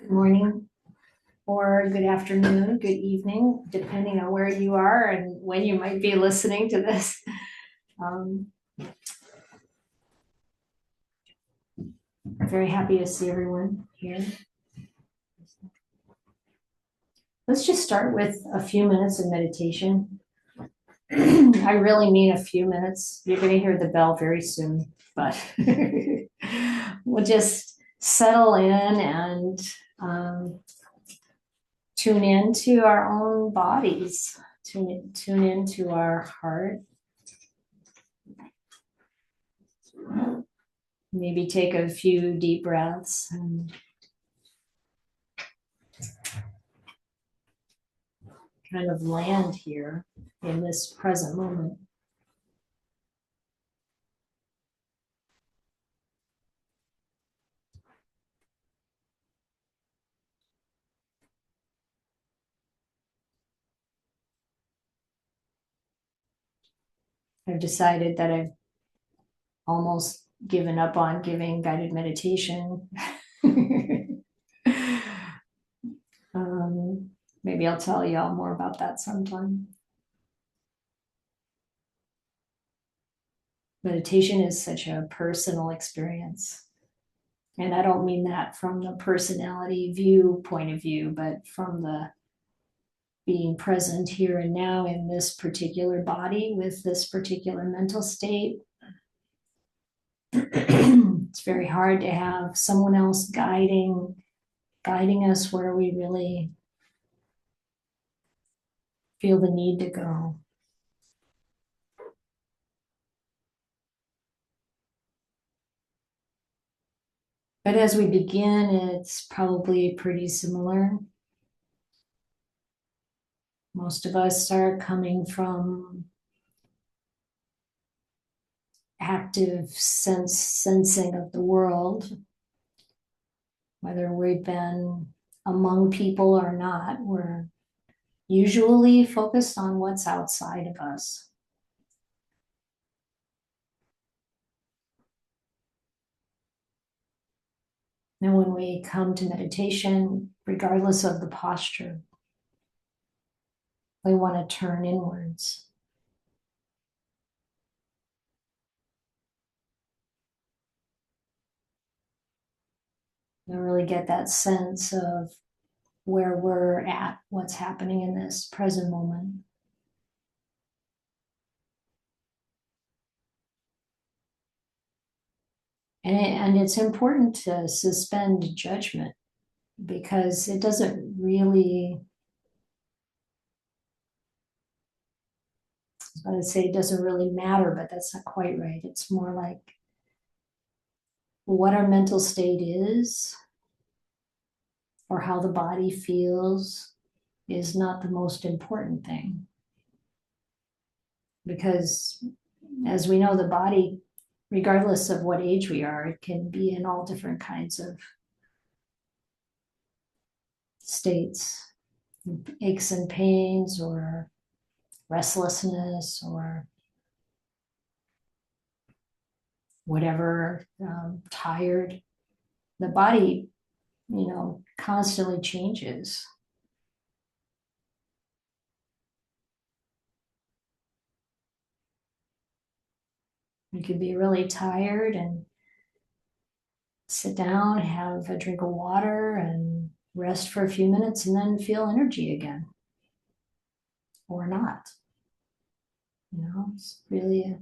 Good morning, or good afternoon, good evening, depending on where you are and when you might be listening to this. I'm very happy to see everyone here. Let's just start with a few minutes of meditation. I really mean a few minutes. You're going to hear the bell very soon, but we'll just settle in and tune into our own bodies, tune into our heart. Maybe take a few deep breaths and kind of land here in this present moment. I've decided that I've almost given up on giving guided meditation. Maybe I'll tell y'all more about that sometime. Meditation is such a personal experience. And I don't mean that from the personality point of view, but from the being present here and now in this particular body with this particular mental state. It's very hard to have someone else guiding us where we really feel the need to go. But as we begin, it's probably pretty similar. Most of us are coming from active sensing of the world, whether we've been among people or not. We're usually focused on what's outside of us. And when we come to meditation, regardless of the posture, we want to turn inwards. And really get that sense of where we're at, what's happening in this present moment. And it's important to suspend judgment because it doesn't really, I would say it doesn't really matter, but that's not quite right. It's more like what our mental state is or how the body feels is not the most important thing. Because as we know, the body, regardless of what age we are, it can be in all different kinds of states, aches and pains or restlessness or whatever, tired. The body, constantly changes. You could be really tired and sit down, have a drink of water and rest for a few minutes and then feel energy again. Or not. It's really a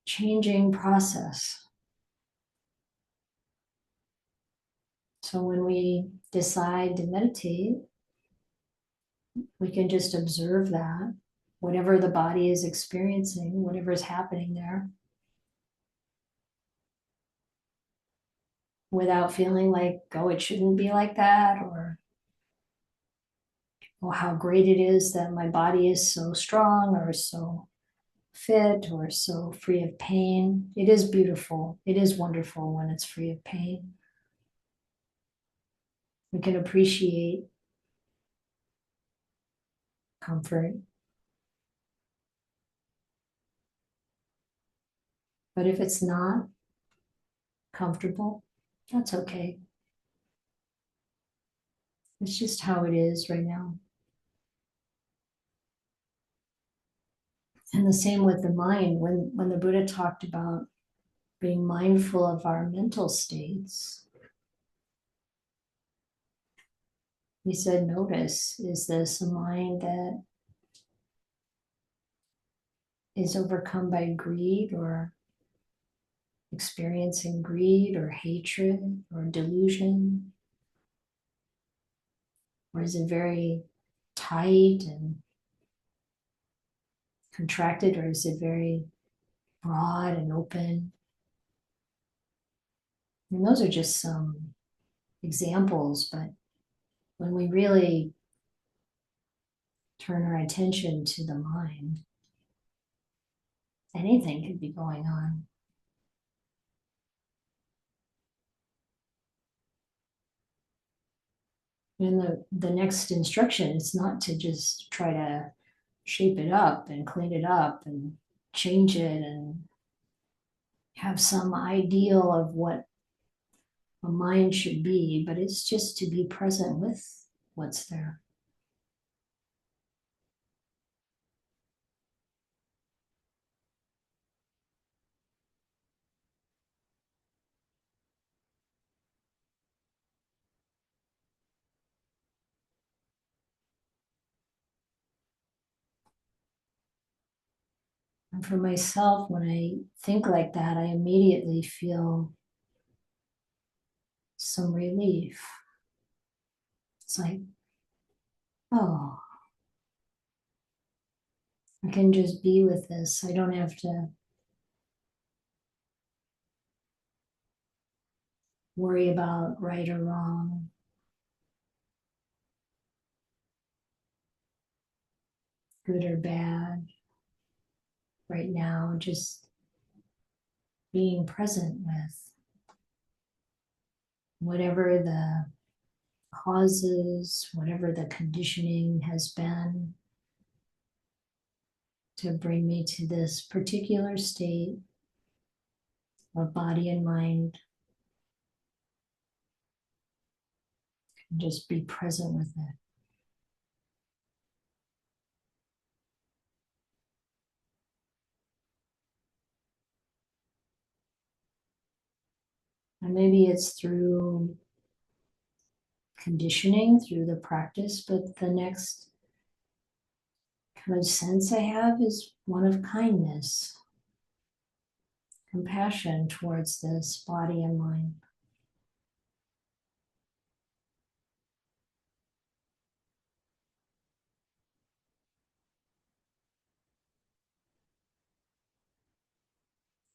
changing process. So when we decide to meditate, we can just observe that, whatever the body is experiencing, whatever is happening there, without feeling like, oh, it shouldn't be like that, or oh, how great it is that my body is so strong or so fit or so free of pain. It is beautiful. It is wonderful when it's free of pain. We can appreciate comfort. But if it's not comfortable, that's okay. It's just how it is right now. And the same with the mind. When the Buddha talked about being mindful of our mental states, he said, notice, is this a mind that is overcome by greed or experiencing greed or hatred or delusion? Or is it very tight and contracted, or is it very broad and open? And those are just some examples, but when we really turn our attention to the mind, anything could be going on. And the next instruction is not to just try to shape it up and clean it up and change it and have some ideal of what a mind should be, but it's just to be present with what's there. And for myself, when I think like that, I immediately feel some relief. It's like, oh, I can just be with this. I don't have to worry about right or wrong, good or bad. Right now, just being present with whatever the causes, whatever the conditioning has been to bring me to this particular state of body and mind. Just be present with it. And maybe it's through conditioning, through the practice, but the next kind of sense I have is one of kindness, compassion towards this body and mind.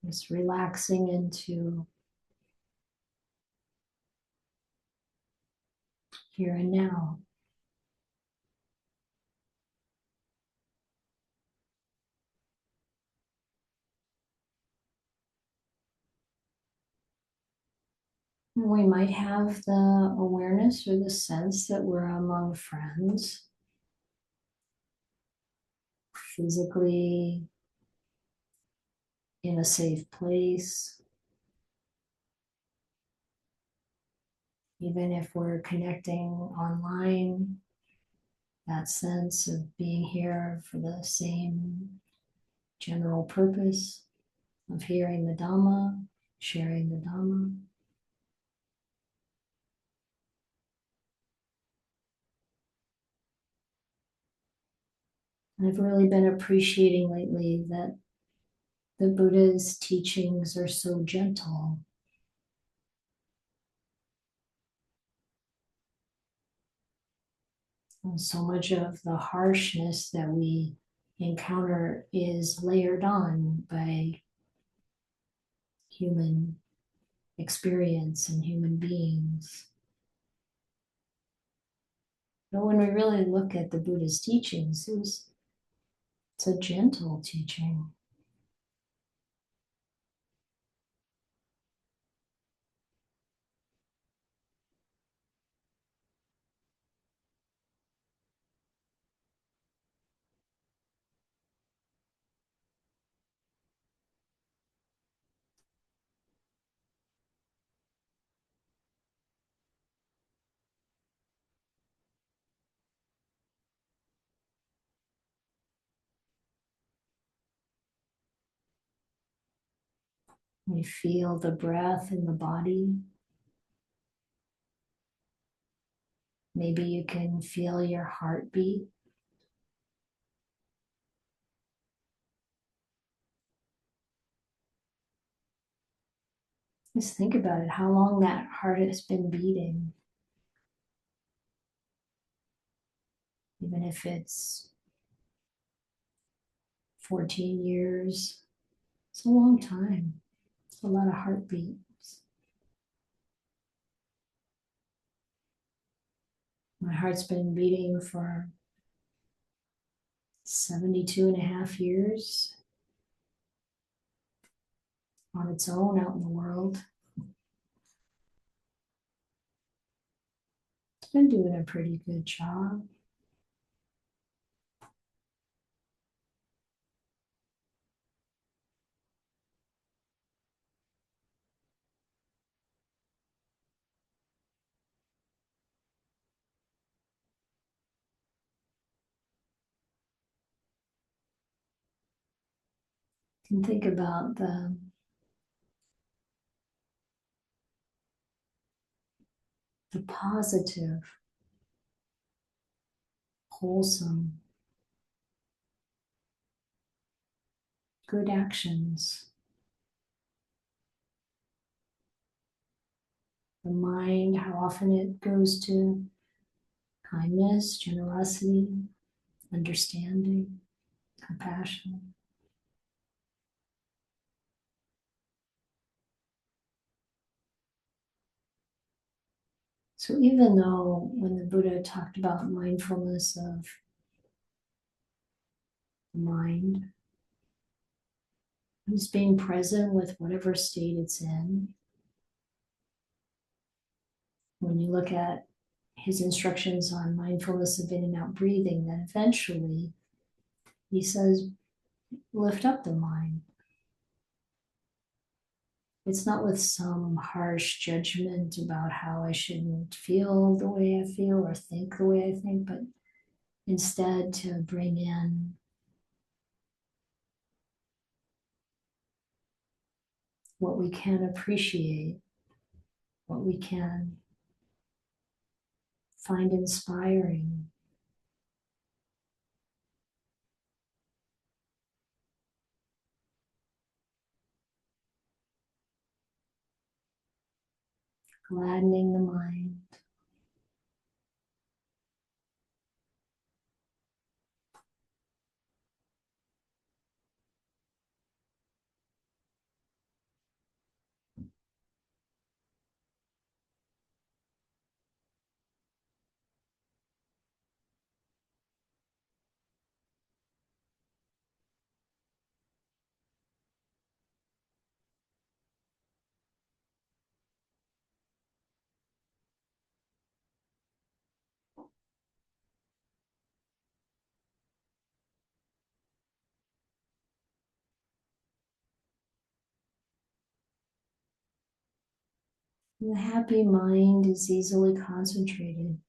It's relaxing into here and now. We might have the awareness or the sense that we're among friends, physically in a safe place. Even if we're connecting online, that sense of being here for the same general purpose of hearing the Dhamma, sharing the Dhamma. I've really been appreciating lately that the Buddha's teachings are so gentle. And so much of the harshness that we encounter is layered on by human experience and human beings. But when we really look at the Buddha's teachings, it's a gentle teaching. We feel the breath in the body. Maybe you can feel your heartbeat. Just think about it, how long that heart has been beating. Even if it's 14 years, it's a long time. It's a lot of heartbeats. My heart's been beating for 72 and a half years on its own out in the world. It's been doing a pretty good job. You can think about the positive, wholesome, good actions. The mind, how often it goes to kindness, generosity, understanding, compassion. So even though when the Buddha talked about mindfulness of the mind, just being present with whatever state it's in, when you look at his instructions on mindfulness of in and out breathing, then eventually he says, lift up the mind. It's not with some harsh judgment about how I shouldn't feel the way I feel or think the way I think, but instead to bring in what we can appreciate, what we can find inspiring. Gladdening the mind. And the happy mind is easily concentrated.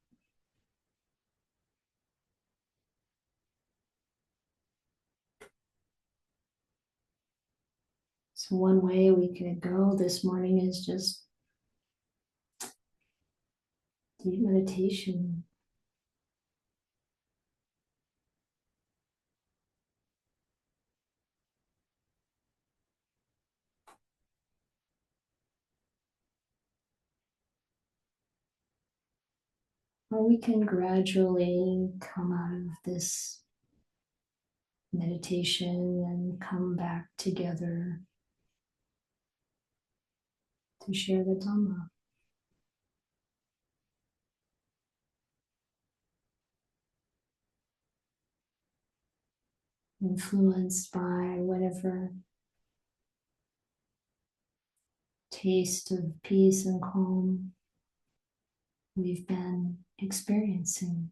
So one way we could go this morning is just deep meditation. Or we can gradually come out of this meditation and come back together to share the Dhamma. Influenced by whatever taste of peace and calm we've been experiencing.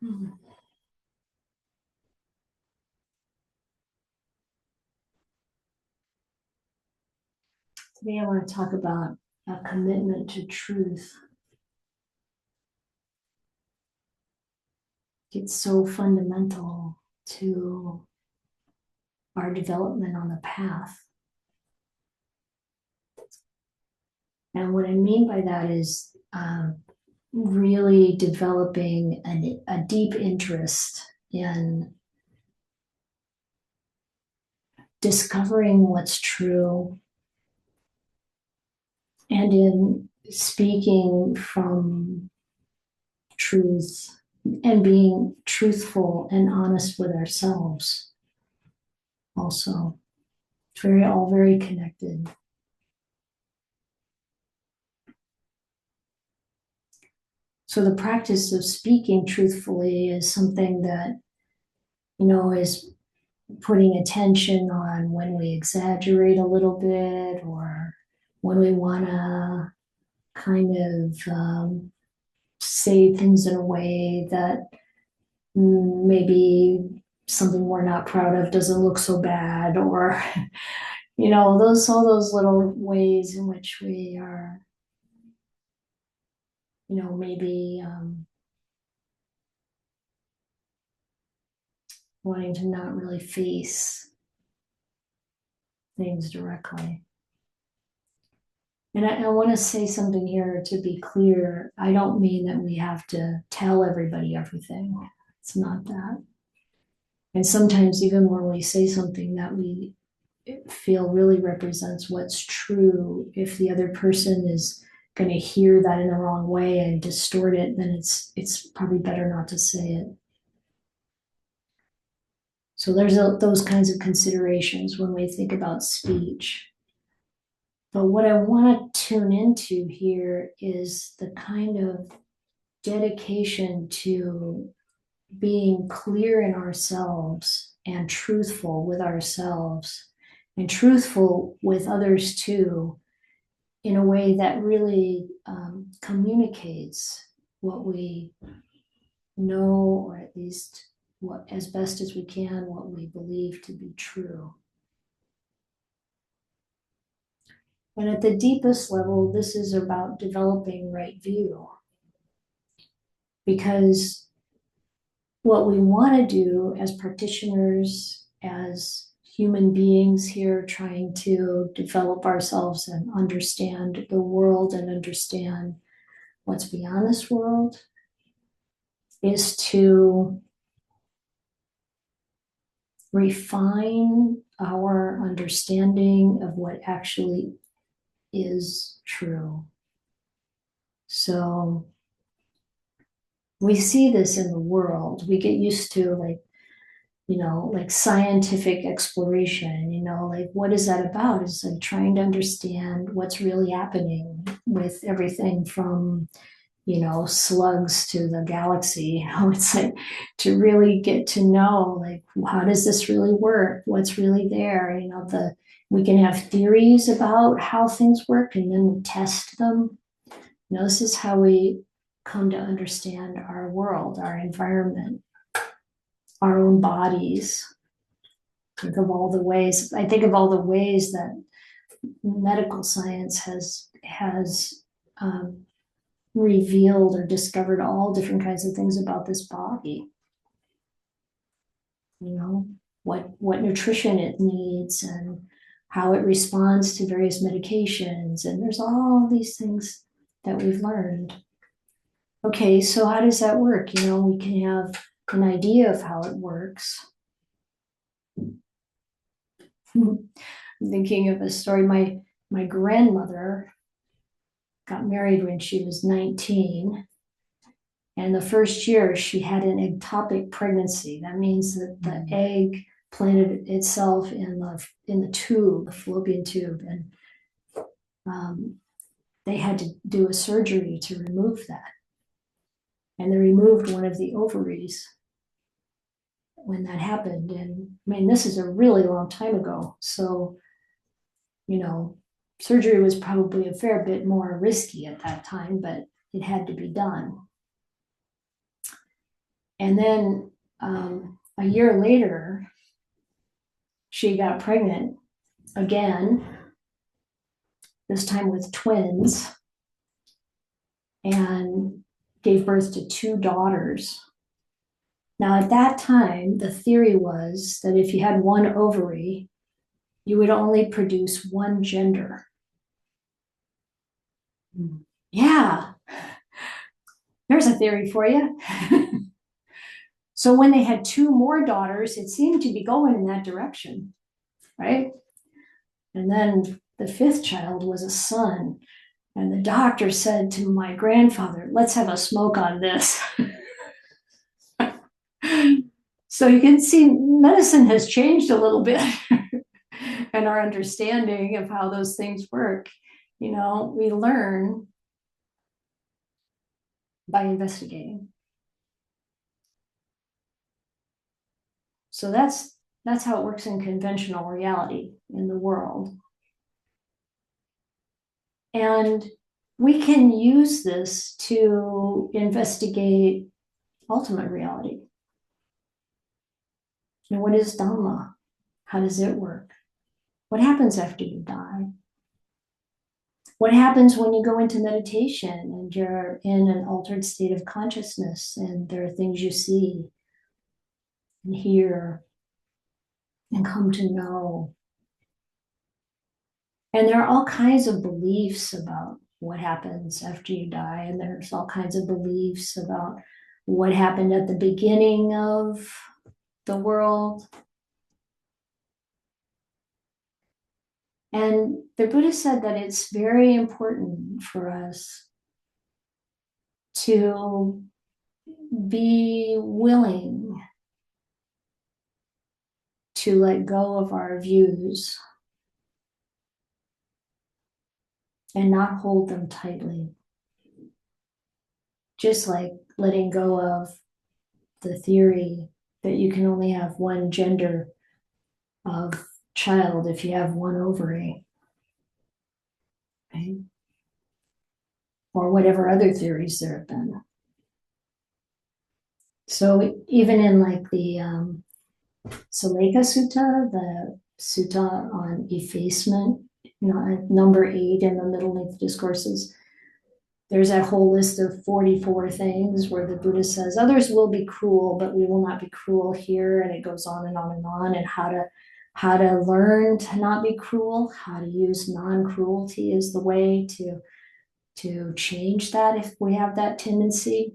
Today I want to talk about a commitment to truth. It's so fundamental to our development on the path. And what I mean by that is really developing a deep interest in discovering what's true and in speaking from truth and being truthful and honest with ourselves also. It's all very connected. So the practice of speaking truthfully is something that, is putting attention on when we exaggerate a little bit or when we want to kind of say things in a way that maybe something we're not proud of doesn't look so bad, or all those little ways in which we are maybe wanting to not really face things directly. And I want to say something here to be clear. I don't mean that we have to tell everybody everything. It's not that. And sometimes even when we say something that we feel really represents what's true, if the other person is going to hear that in the wrong way and distort it, then it's probably better not to say it. So there's those kinds of considerations when we think about speech. But what I want to tune into here is the kind of dedication to being clear in ourselves and truthful with ourselves and truthful with others too, in a way that really communicates what we know, or at least what, as best as we can, what we believe to be true. And at the deepest level, this is about developing right view. Because what we want to do as practitioners, as human beings here trying to develop ourselves and understand the world and understand what's beyond this world, is to refine our understanding of what actually is true. So we see this in the world. We get used to like scientific exploration, like what is that about? It's like trying to understand what's really happening with everything from, slugs to the galaxy. It's like to really get to know, like, how does this really work? What's really there? We can have theories about how things work and then we test them. This is how we come to understand our world, our environment, our own bodies. I think of all the ways that medical science has revealed or discovered all different kinds of things about this body. What nutrition it needs and how it responds to various medications. And there's all these things that we've learned. Okay, so how does that work? We can have an idea of how it works. I'm thinking of a story. My grandmother got married when she was 19. And the first year she had an ectopic pregnancy. That means that the egg planted itself in the tube, the fallopian tube, and they had to do a surgery to remove that. And they removed one of the ovaries when that happened. And this is a really long time ago. So, surgery was probably a fair bit more risky at that time, but it had to be done. And then a year later, she got pregnant again, this time with twins, and gave birth to 2 daughters. Now, at that time, the theory was that if you had one ovary, you would only produce one gender. Yeah, there's a theory for you. So when they had 2 more daughters, it seemed to be going in that direction, right? And then the 5th child was a son. And the doctor said to my grandfather, let's have a smoke on this. So you can see medicine has changed a little bit and our understanding of how those things work. You know, we learn by investigating. So that's how it works in conventional reality in the world. And we can use this to investigate ultimate reality. And what is Dhamma? How does it work? What happens after you die? What happens when you go into meditation and you're in an altered state of consciousness and there are things you see and hear and come to know? And there are all kinds of beliefs about what happens after you die, and there's all kinds of beliefs about what happened at the beginning of the world. And the Buddha said that it's very important for us to be willing to let go of our views and not hold them tightly. Just like letting go of the theory that you can only have one gender of child if you have one ovary, right? Or whatever other theories there have been. So even in like the Santussikā Sutta, the sutta on effacement, number 8 in the Middle Length Discourses, there's that whole list of 44 things where the Buddha says, others will be cruel, but we will not be cruel here. And it goes on and on and on, and how to learn to not be cruel, how to use non-cruelty is the way to change that if we have that tendency.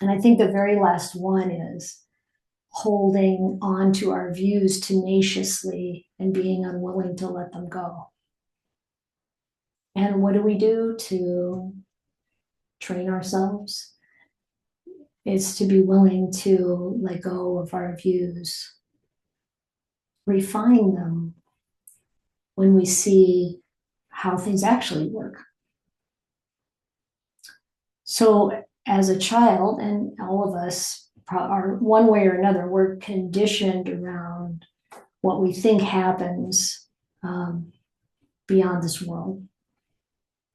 And I think the very last one is holding on to our views tenaciously and being unwilling to let them go. And what do we do to train ourselves? It's to be willing to let go of our views, refine them when we see how things actually work. So as a child, and all of us are one way or another, we're conditioned around what we think happens beyond this world.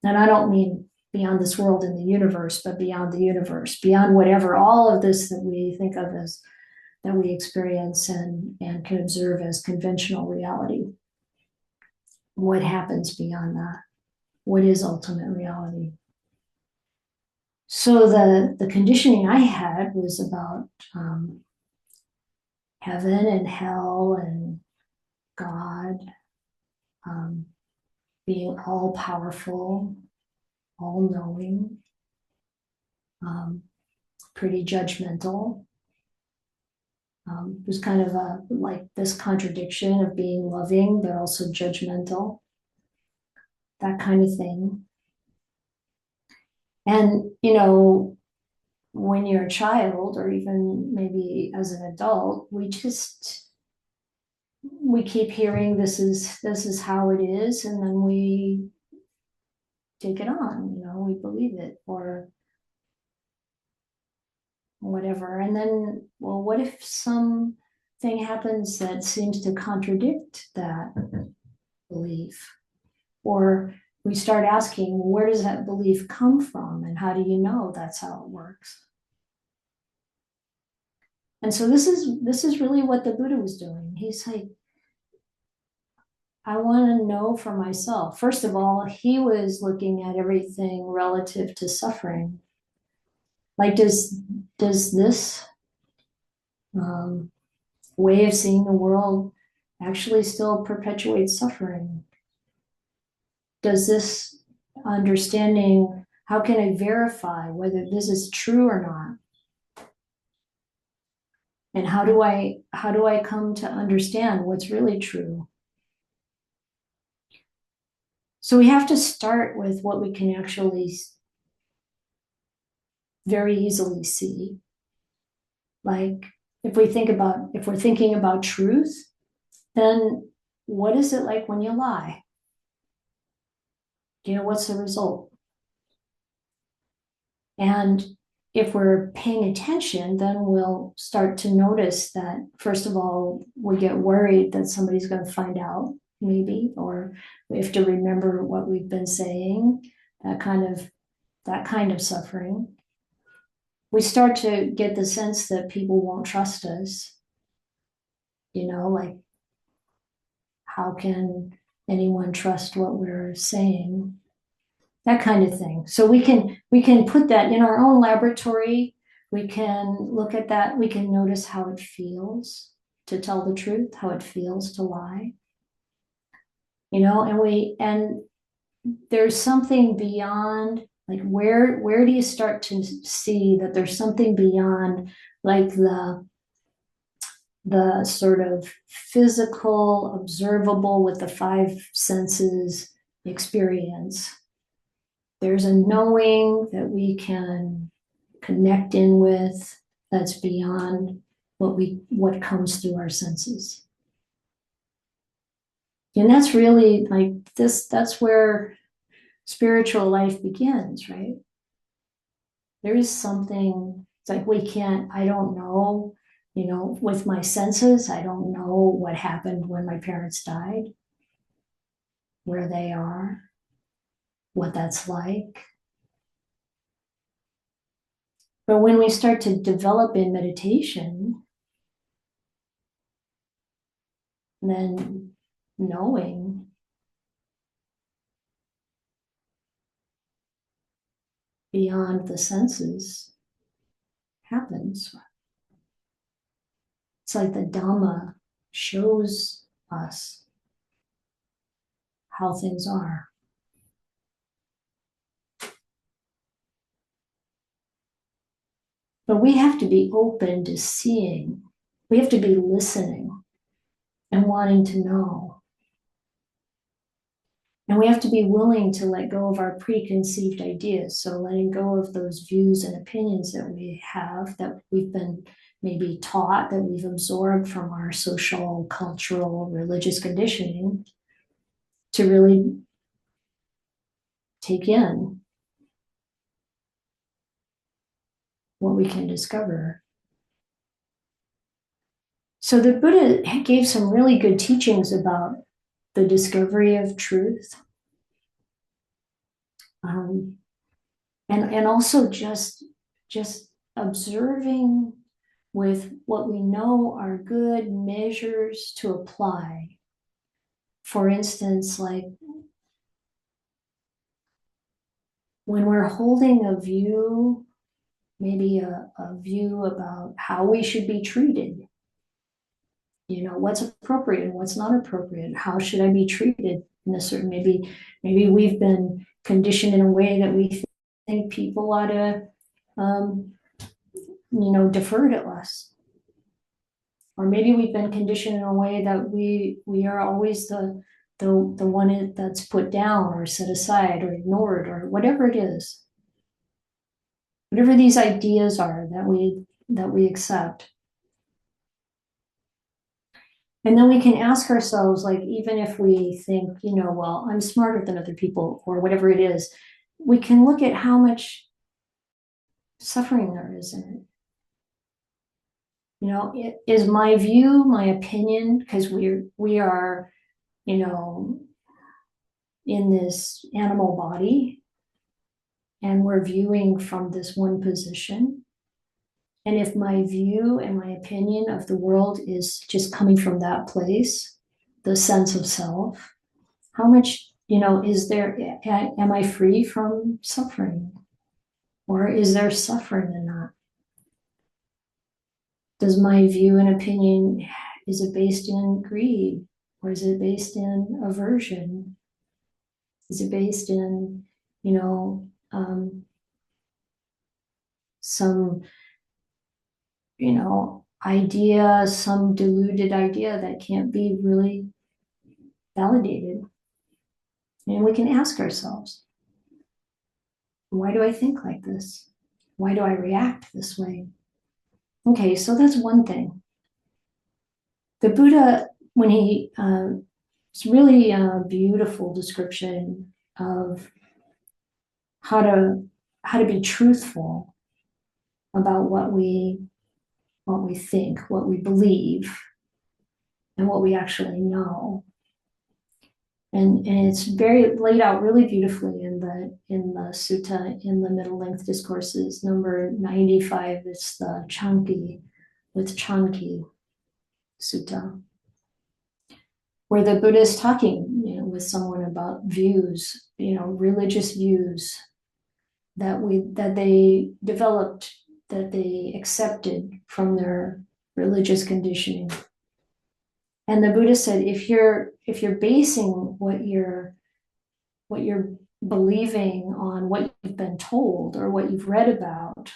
And I don't mean beyond this world in the universe, but beyond the universe, beyond whatever, all of this that we think of as, that we experience and can observe as conventional reality. What happens beyond that? What is ultimate reality? So the conditioning I had was about heaven and hell and God, being all powerful, all knowing, pretty judgmental. It was kind of like this contradiction of being loving, but also judgmental, that kind of thing. And, when you're a child, or even maybe as an adult, we keep hearing this is how it is, and then we take it on, we believe it, or whatever. And then, well, what if something happens that seems to contradict that belief? Or we start asking, where does that belief come from? And how do you know that's how it works? And so this is really what the Buddha was doing. He's like, I want to know for myself. First of all, he was looking at everything relative to suffering. Like, does this um, way of seeing the world actually still perpetuate suffering? Does this understanding, how can I verify whether this is true or not? And how do I come to understand what's really true? So we have to start with what we can actually very easily see. Like if we're thinking about truth, then what is it like when you lie? What's the result? And if we're paying attention, then we'll start to notice that, first of all, we get worried that somebody's going to find out, maybe, or we have to remember what we've been saying, that kind of suffering. We start to get the sense that people won't trust us. Like, how can anyone trust what we're saying? That kind of thing. So we can put that in our own laboratory. We can look at that. We can notice how it feels to tell the truth, how it feels to lie. And there's something beyond, like, where do you start to see that there's something beyond, like, the sort of physical, observable with the five senses experience? There's a knowing that we can connect in with that's beyond what comes through our senses. And that's really like this, that's where spiritual life begins, right? There is something, it's like I don't know, with my senses, I don't know what happened when my parents died, where they are, what that's like. But when we start to develop in meditation, then knowing beyond the senses happens. It's like the Dhamma shows us how things are. But we have to be open to seeing. We have to be listening and wanting to know. And we have to be willing to let go of our preconceived ideas. So letting go of those views and opinions that we have, that we've been maybe taught, that we've absorbed from our social, cultural, religious conditioning, to really take in what we can discover. So the Buddha gave some really good teachings about the discovery of truth. And also just observing with what we know are good measures to apply. For instance, like when we're holding a view, maybe a view about how we should be treated, what's appropriate and what's not appropriate, how should I be treated in a certain, maybe we've been conditioned in a way that we think people ought to defer to us. Or maybe we've been conditioned in a way that we are always the one that's put down or set aside or ignored, or whatever it is. Whatever these ideas are that we accept. And then we can ask ourselves, like, even if we think, well, I'm smarter than other people, or whatever it is, we can look at how much suffering there is in it. Is my view, my opinion, because we are, in this animal body, and we're viewing from this one position. And if my view and my opinion of the world is just coming from that place, the sense of self, how much, is there, am I free from suffering? Or is there suffering in that? Does my view and opinion, is it based in greed? Or is it based in aversion? Is it based in, some, idea, some deluded idea that can't be really validated? And we can ask ourselves, why do I think like this? Why do I react this way? Okay, so that's one thing. The Buddha, when it's really a beautiful description of how to be truthful about what we think, what we believe, and what we actually know. And it's very laid out really beautifully in the sutta, in the middle length discourses. Number 95, it's the Chanki with Chanki Sutta, where the Buddha is talking, with someone about views, religious views that they developed, that they accepted from their religious conditioning. And the Buddha said, if you're basing what you're believing on what you've been told or what you've read about,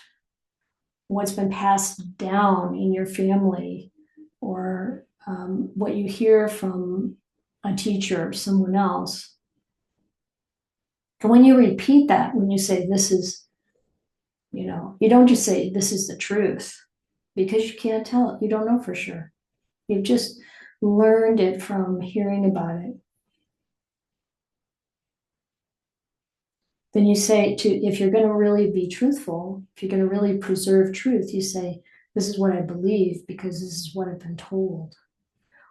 what's been passed down in your family, or what you hear from a teacher or someone else. And when you repeat that, when you say this is, you don't just say this is the truth, because you can't tell it. You don't know for sure. You've just learned it from hearing about it. Then you say, if you're going to really be truthful, if you're going to really preserve truth, you say, this is what I believe because this is what I've been told.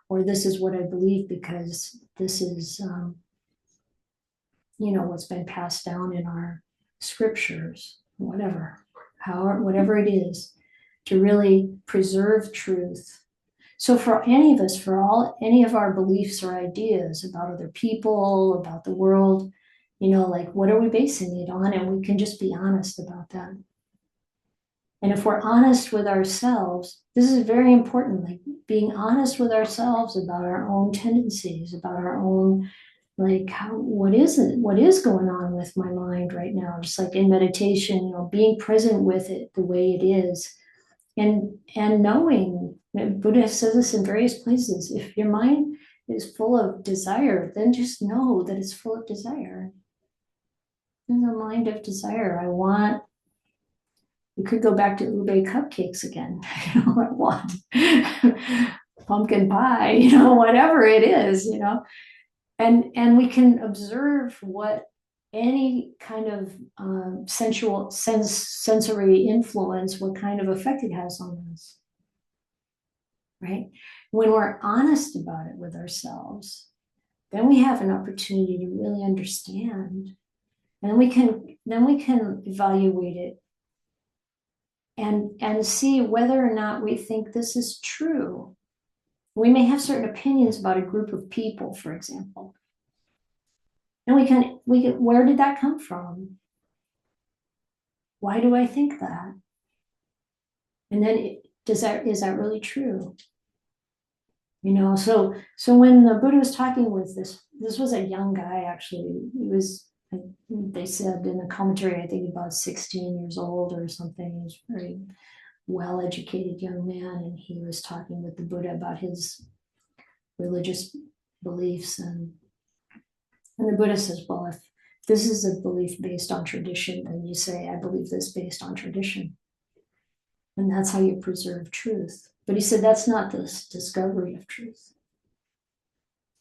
Or this is what I believe because this is, what's been passed down in our scriptures, whatever it is, to really preserve truth. So for any of us, any of our beliefs or ideas about other people, about the world, what are we basing it on? And we can just be honest about that. And if we're honest with ourselves, this is very important, like being honest with ourselves about our own tendencies, about our own, what is going on with my mind right now? Just like in meditation, being present with it the way it is. And knowing, Buddha says this in various places, if your mind is full of desire, then just know that it's full of desire. In the mind of desire, we could go back to ube cupcakes again. I want pumpkin pie, whatever it is, and we can observe what any kind of sensory influence, what kind of effect it has on us, right? When we're honest about it with ourselves, then we have an opportunity to really understand, and we can evaluate it and see whether or not we think this is true. We may have certain opinions about a group of people, for example. And we can, where did that come from? Why do I think that? And then is that really true? So when the Buddha was talking with this was a young guy, actually. He was, they said in the commentary, I think about 16 years old or something. He was a very well-educated young man, and he was talking with the Buddha about his religious beliefs. And the Buddha says, well, if this is a belief based on tradition, then you say, I believe this based on tradition. And that's how you preserve truth. But he said, that's not the discovery of truth.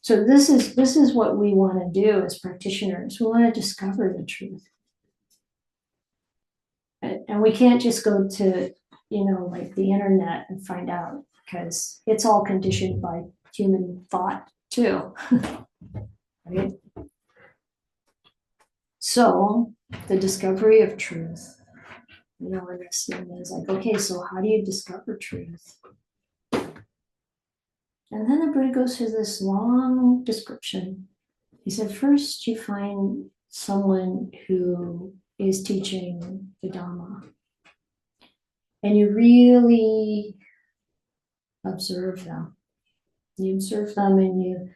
So this is what we want to do as practitioners. We want to discover the truth. And we can't just go to, like the internet and find out, because it's all conditioned by human thought too. Right? So the discovery of truth And this thing is like, okay, so how do you discover truth? And then the Buddha goes through this long description. He said, first you find someone who is teaching the Dhamma, and you really observe them. You observe them and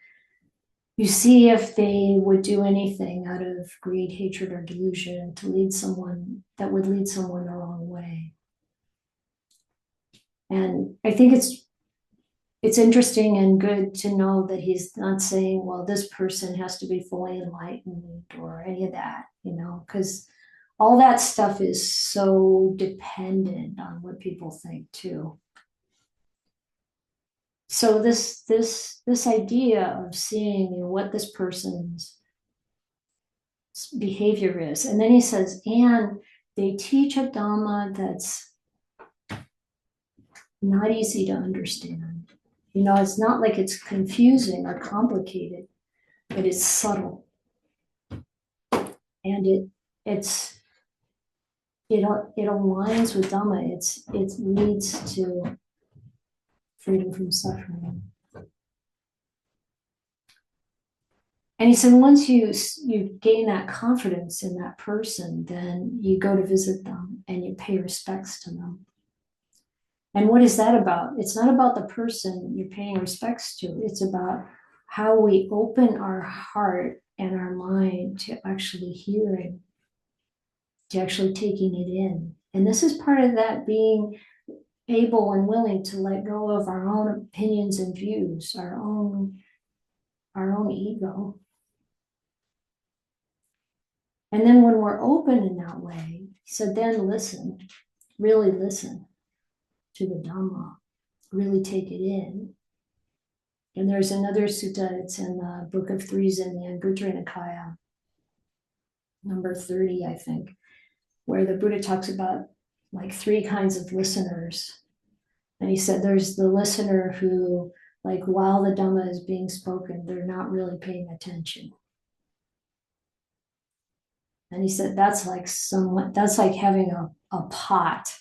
you see if they would do anything out of greed, hatred, or delusion to lead someone that would lead someone the wrong way. And I think it's interesting and good to know that he's not saying, well, this person has to be fully enlightened or any of that, because all that stuff is so dependent on what people think too. So this idea of seeing what this person's behavior is, and then he says, and they teach a Dhamma that's not easy to understand. It's not like it's confusing or complicated, but it's subtle, and it aligns with Dhamma. It leads to freedom from suffering. And he said, once you gain that confidence in that person, then you go to visit them and you pay respects to them. And what is that about? It's not about the person you're paying respects to. It's about how we open our heart and our mind to actually hearing, to actually taking it in. And this is part of that, being able and willing to let go of our own opinions and views, our own ego. And then when we're open in that way, he said, then listen, really listen to the Dhamma, really take it in. And there's another sutta, it's in the Book of Threes in the Anguttara Nikaya, number 30, I think, where the Buddha talks about like 3 kinds of listeners. And he said there's the listener who, like, while the Dhamma is being spoken, they're not really paying attention. And he said that's like having a pot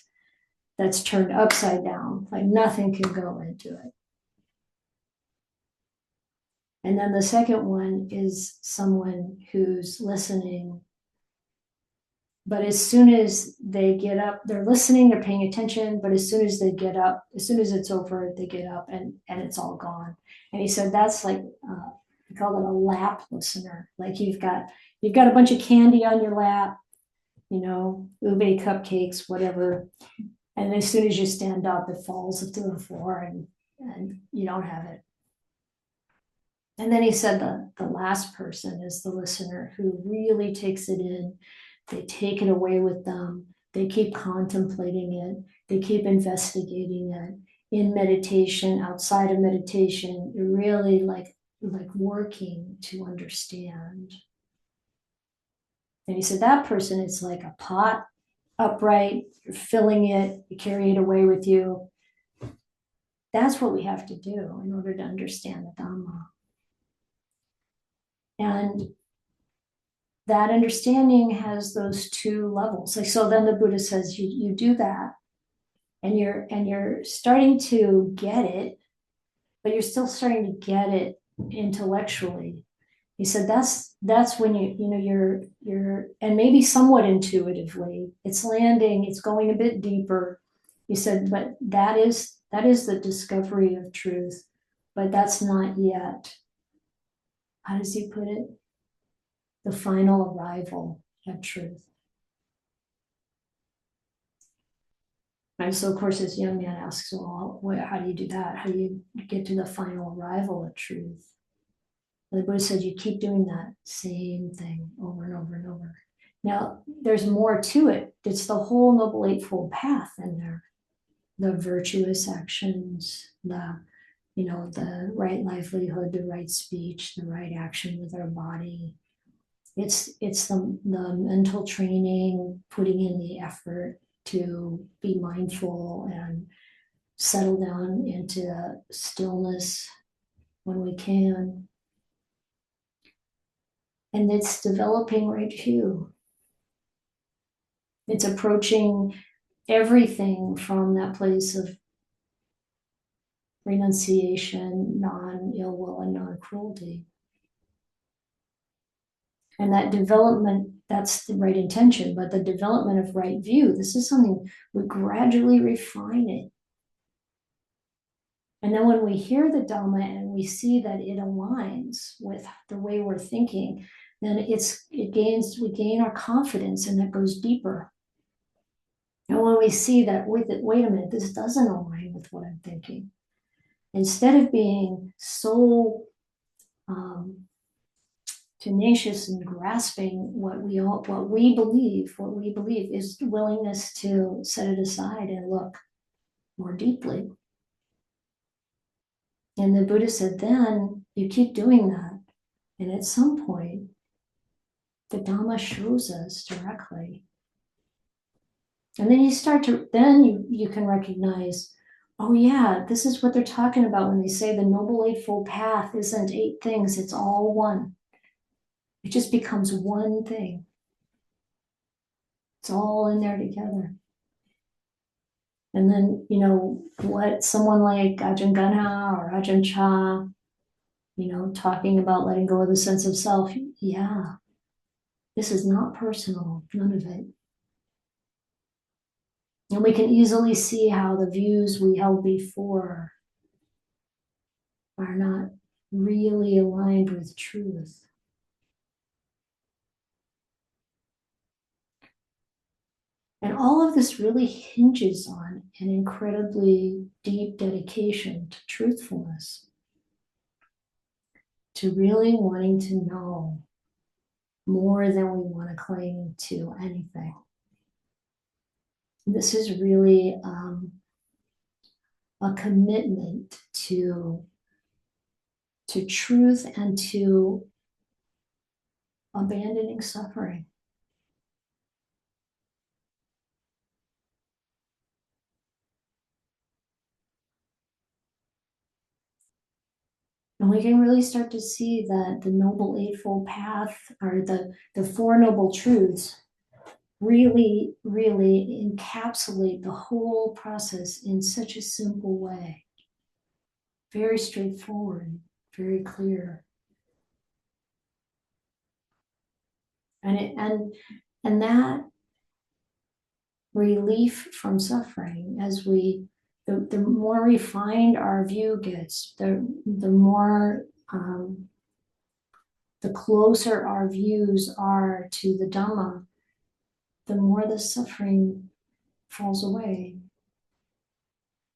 that's turned upside down, like nothing can go into it. And then the second one is someone who's listening, but as soon as they get up, they're listening, they're paying attention, but as soon as they get up, as soon as it's over, they get up and it's all gone. And he said that's like, we call it a lap listener. Like you've got a bunch of candy on your lap, ube cupcakes, whatever. And as soon as you stand up, it falls to the floor and you don't have it. And then he said the last person is the listener who really takes it in. They take it away with them. They keep contemplating it. They keep investigating it in meditation, outside of meditation. You're really like working to understand. And he said that person is like a pot, upright, you're filling it, you carry it away with you. That's what we have to do in order to understand the Dhamma. And that understanding has those 2 levels. Like, so then the Buddha says you do that, and you're starting to get it, but you're still starting to get it intellectually. He said that's when you're and maybe somewhat intuitively, it's landing, it's going a bit deeper. He said, but that is the discovery of truth, but that's not yet, how does he put it? The final arrival at truth. And so, of course, this young man asks, well, how do you do that? How do you get to the final arrival at truth? And the Buddha said, you keep doing that same thing over and over and over. Now, there's more to it. It's the whole Noble Eightfold Path in there. The virtuous actions, the right livelihood, the right speech, the right action with our body. It's the mental training, putting in the effort to be mindful and settle down into stillness when we can. And it's developing right view. It's approaching everything from that place of renunciation, non-ill will, and non-cruelty. And that development, that's the right intention, but the development of right view, this is something we gradually refine it. And then when we hear the Dhamma and we see that it aligns with the way we're thinking, then we gain our confidence, and it goes deeper. And when we see that, wait a minute, this doesn't align with what I'm thinking. Instead of being so tenacious and grasping what we believe is willingness to set it aside and look more deeply. And the Buddha said, then you keep doing that. And at some point, the Dhamma shows us directly. And then you can recognize, oh yeah, this is what they're talking about when they say the Noble Eightfold Path isn't 8 things, it's all one. It just becomes one thing. It's all in there together. And then, what someone like Ajahn Gana or Ajahn Chah, talking about letting go of the sense of self, yeah, this is not personal, none of it. And we can easily see how the views we held before are not really aligned with truth. And all of this really hinges on an incredibly deep dedication to truthfulness, to really wanting to know more than we want to cling to anything. This is really a commitment to truth and to abandoning suffering. And we can really start to see that the Noble Eightfold Path, or the Four Noble Truths, really, really encapsulate the whole process in such a simple way. Very straightforward, very clear. And that relief from suffering, as the more refined our view gets, the more the closer our views are to the Dhamma, the more the suffering falls away,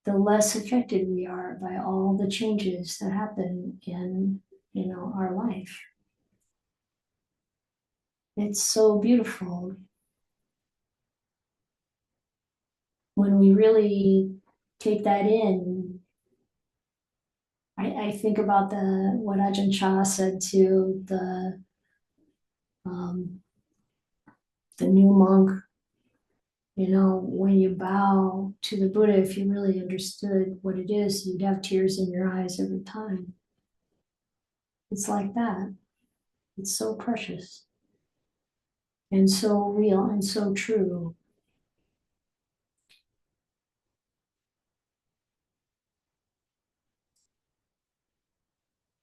the less affected we are by all the changes that happen in our life. It's so beautiful when we really take that in. I think about what Ajahn Chah said to the new monk. When you bow to the Buddha, if you really understood what it is, you'd have tears in your eyes every time. It's like that. It's so precious and so real and so true.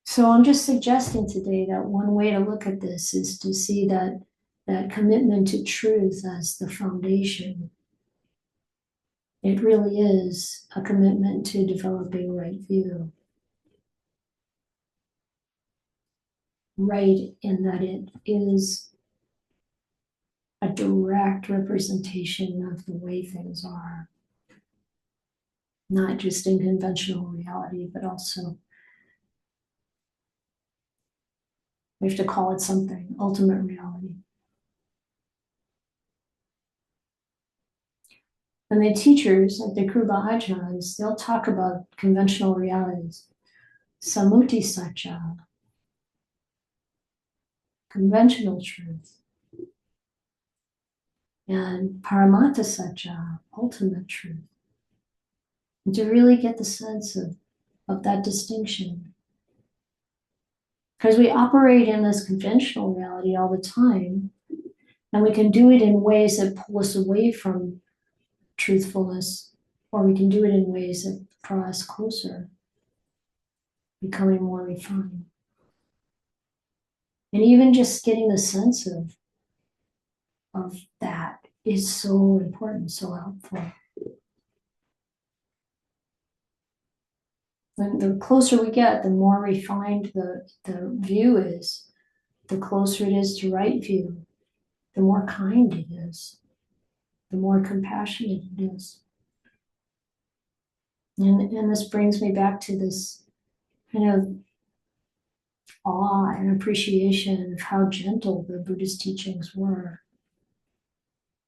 So I'm just suggesting today that one way to look at this is to see that commitment to truth as the foundation. It really is a commitment to developing right view. Right in that it is a direct representation of the way things are. Not just in conventional reality, but also, we have to call it something, ultimate reality. And the teachers, like the Kruba Ajahns, they'll talk about conventional realities. Santussikā, conventional truth. And Paramatta Satya, ultimate truth. And to really get the sense of that distinction. Because we operate in this conventional reality all the time, and we can do it in ways that pull us away from truthfulness, or we can do it in ways that draw us closer, becoming more refined. And even just getting the sense of that is so important, so helpful. And the closer we get, the more refined the view is, the closer it is to right view, the more kind it is, the more compassionate it is. And this brings me back to this kind of awe and appreciation of how gentle the Buddhist teachings were.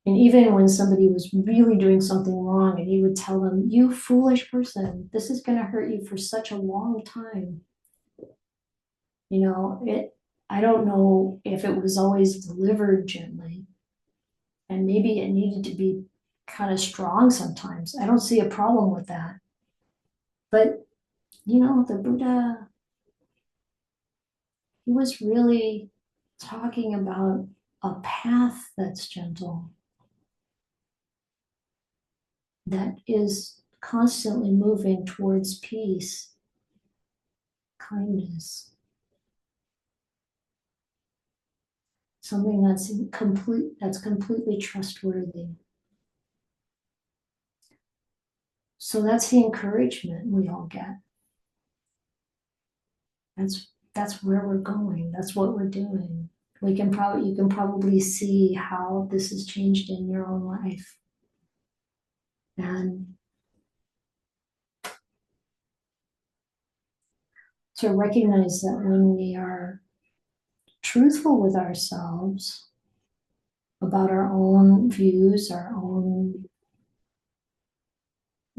And even when somebody was really doing something wrong, and he would tell them, "You foolish person, this is going to hurt you for such a long time." You know, I don't know if it was always delivered gently, and maybe it needed to be kind of strong sometimes. I don't see a problem with that. But, you know, the Buddha, he was really talking about a path that's gentle, that is constantly moving towards peace, kindness, something that's completely trustworthy. So that's the encouragement we all get. That's where we're going. That's what we're doing. You can probably see how this has changed in your own life. And to recognize that when we are truthful with ourselves about our own views, our own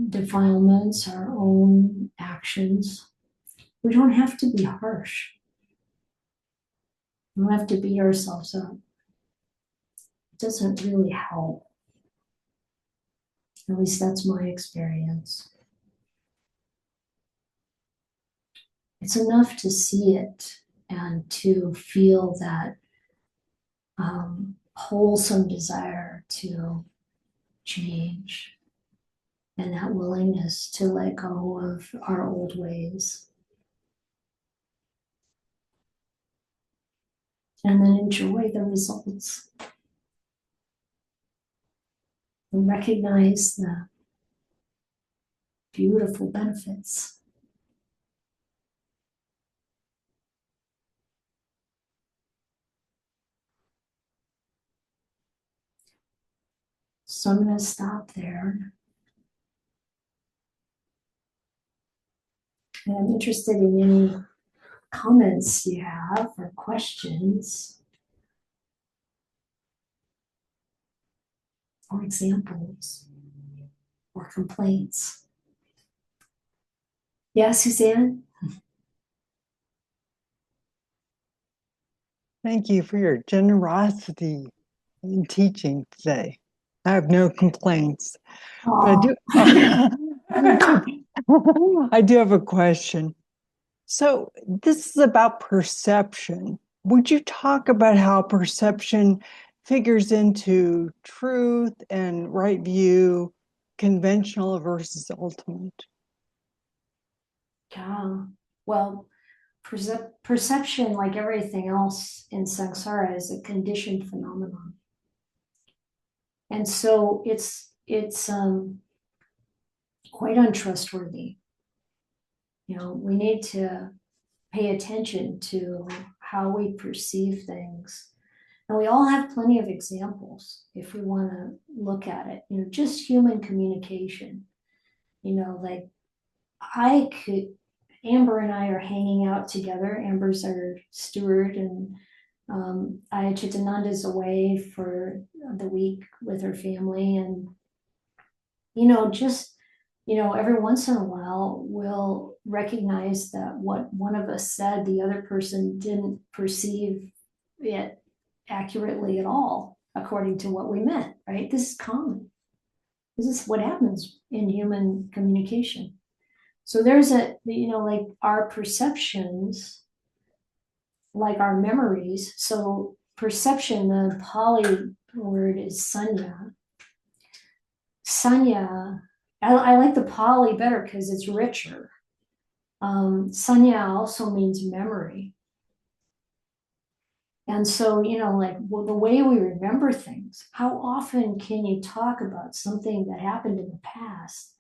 defilements, our own actions, we don't have to be harsh. We don't have to beat ourselves up. It doesn't really help. At least that's my experience. It's enough to see it and to feel that wholesome desire to change and that willingness to let go of our old ways. And then enjoy the results. And recognize the beautiful benefits. So I'm going to stop there. And I'm interested in any comments you have or questions or examples or complaints. Yeah, Suzanne? Thank you for your generosity in teaching today. I have no complaints, but I do. I do have a question. So this is about perception. Would you talk about how perception figures into truth and right view, conventional versus ultimate? Yeah, well, perception, like everything else in samsara, is a conditioned phenomenon. And so it's quite untrustworthy. You know, we need to pay attention to how we perceive things. And we all have plenty of examples if we want to look at it. You know, just human communication. You know, like Amber and I are hanging out together. Amber's our steward, and Ayya Chitananda's away for the week with her family. And, you know, just, you know, every once in a while, we'll recognize that what one of us said, the other person didn't perceive it accurately at all, according to what we meant, right? This is common. This is what happens in human communication. So there's you know, like our perceptions, like our memories. So perception, the Pali word is sanya. Sanya, I like the Pali better because it's richer. Sanya also means memory. And so, like the way we remember things, how often can you talk about something that happened in the past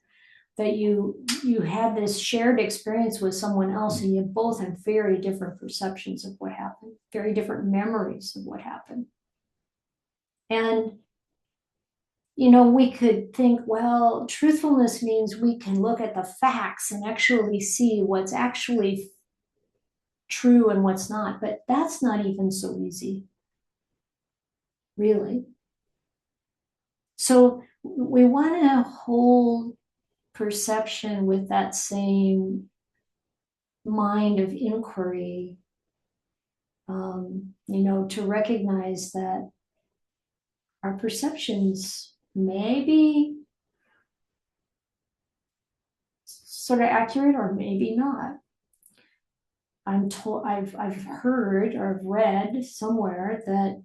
that you had this shared experience with someone else and you both have very different perceptions of what happened, very different memories of what happened. And we could think, well, truthfulness means we can look at the facts and actually see what's actually true and what's not, but that's not even so easy, really. So we want to hold perception with that same mind of inquiry, to recognize that our perceptions may be sort of accurate or maybe not. I've heard or I've read somewhere that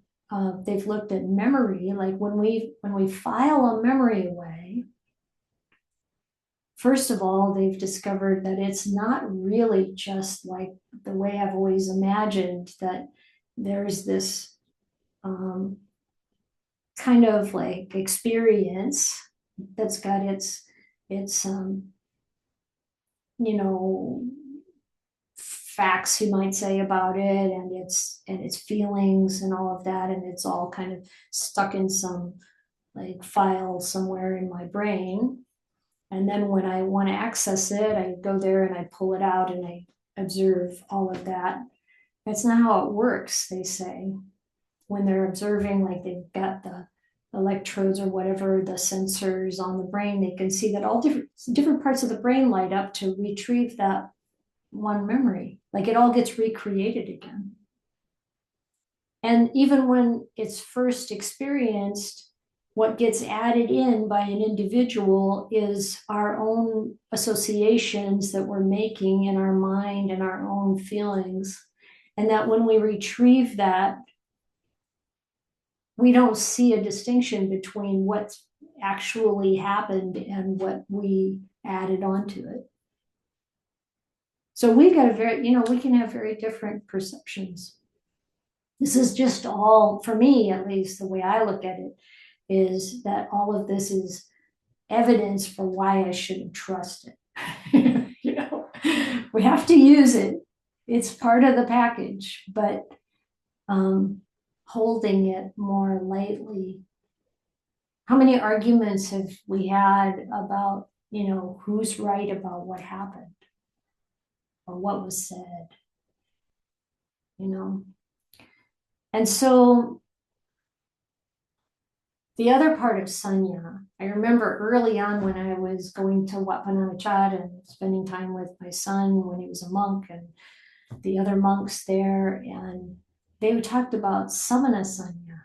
they've looked at memory, like when we file a memory away. First of all, they've discovered that it's not really just like the way I've always imagined, that there's this kind of like experience that's got its facts, you might say, about it, and its feelings and all of that, and it's all kind of stuck in some like file somewhere in my brain. And then when I want to access it, I go there and I pull it out and I observe all of that. That's not how it works, they say. When they're observing, like they've got the electrodes or whatever, the sensors on the brain, they can see that all different parts of the brain light up to retrieve that one memory. Like it all gets recreated again. And even when it's first experienced, what gets added in by an individual is our own associations that we're making in our mind and our own feelings. And that when we retrieve that, we don't see a distinction between what's actually happened and what we added onto it. So we've got we can have very different perceptions. This is just all, for me at least, the way I look at it, is that all of this is evidence for why I shouldn't trust it. We have to use it. It's part of the package, but holding it more lightly. How many arguments have we had about, who's right about what happened or what was said, And so the other part of Sanya, I remember early on when I was going to Wat Pah Nanachat and spending time with my son when he was a monk and the other monks there, and they talked about Samana Sanya.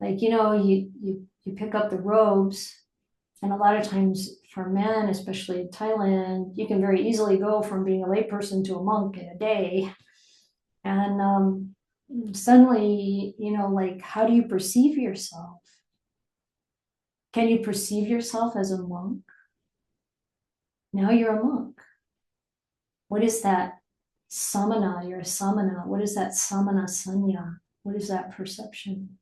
Like, you pick up the robes, and a lot of times for men, especially in Thailand, you can very easily go from being a layperson to a monk in a day. And suddenly, like, how do you perceive yourself? Can you perceive yourself as a monk? Now you're a monk. What is that samana? You're a samana. What is that samana sanya? What is that perception?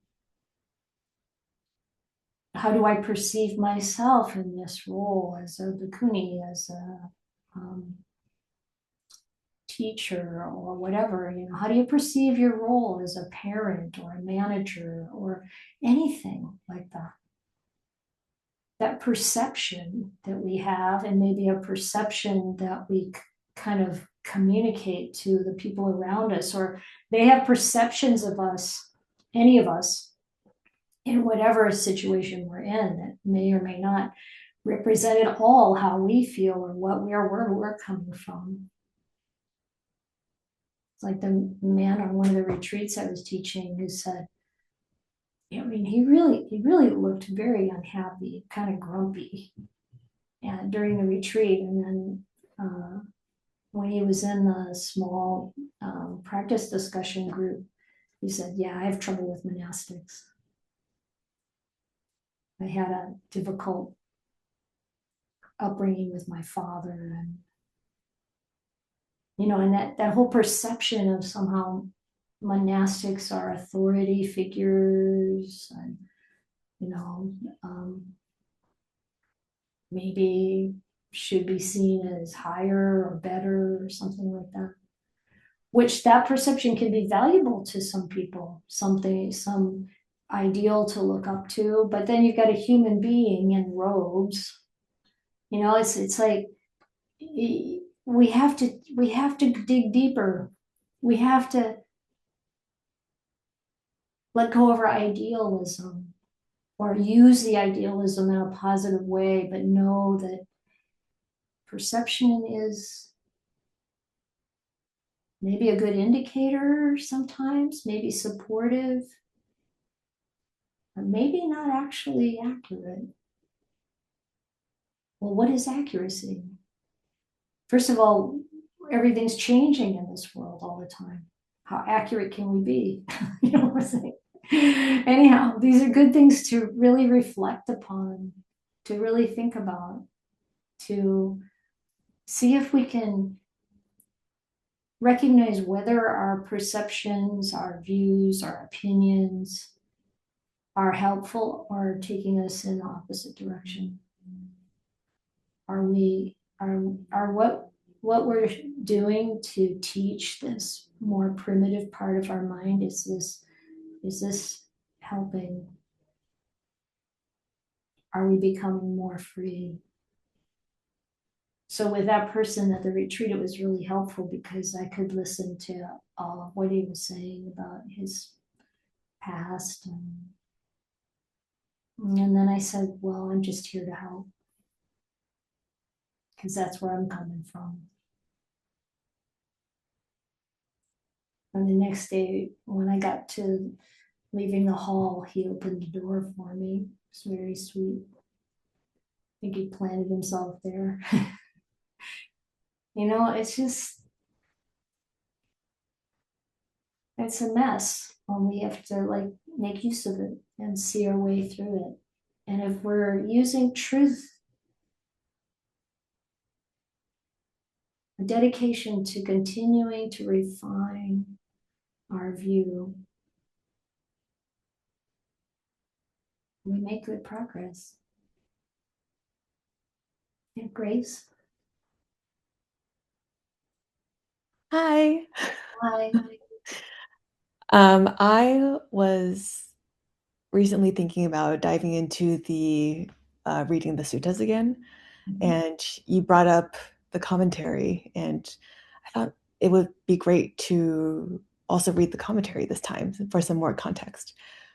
How do I perceive myself in this role as a bhikkhuni, as a teacher or whatever? How do you perceive your role as a parent or a manager or anything like that? That perception that we have, and maybe a perception that we kind of communicate to the people around us, or they have perceptions of us, any of us, in whatever situation we're in, that may or may not represent at all how we feel or where we're coming from. It's like the man on one of the retreats I was teaching who said, he really looked very unhappy, kind of grumpy, and during the retreat. And then when he was in the small practice discussion group, he said, "Yeah, I have trouble with monastics." I had a difficult upbringing with my father, and and that whole perception of somehow monastics are authority figures, and maybe should be seen as higher or better or something like that. Which that perception can be valuable to some people, some ideal to look up to, but then you've got a human being in robes. It's like we have to dig deeper. We have to let go of our idealism, or use the idealism in a positive way, but know that perception is maybe a good indicator sometimes, maybe supportive, but maybe not actually accurate. Well, what is accuracy? First of all, everything's changing in this world all the time. How accurate can we be? You know what I'm saying? Anyhow, these are good things to really reflect upon, to really think about, to see if we can recognize whether our perceptions, our views, our opinions are helpful or taking us in the opposite direction. Are what we're doing to teach this more primitive part of our mind, is this helping? Are we becoming more free? So with that person at the retreat, it was really helpful because I could listen to what he was saying about his past, and then I said, well, I'm just here to help, because that's where I'm coming from. And the next day, when I got to leaving the hall, he opened the door for me. It was very sweet. I think he planted himself there. It's a mess when we have to make use of it and see our way through it. And if we're using truth, a dedication to continuing to refine our view, we make good progress. Yeah, Grace. Hi. Hi. I was recently thinking about diving into the reading the suttas again, and you brought up the commentary, and I thought it would be great to also read the commentary this time for some more context.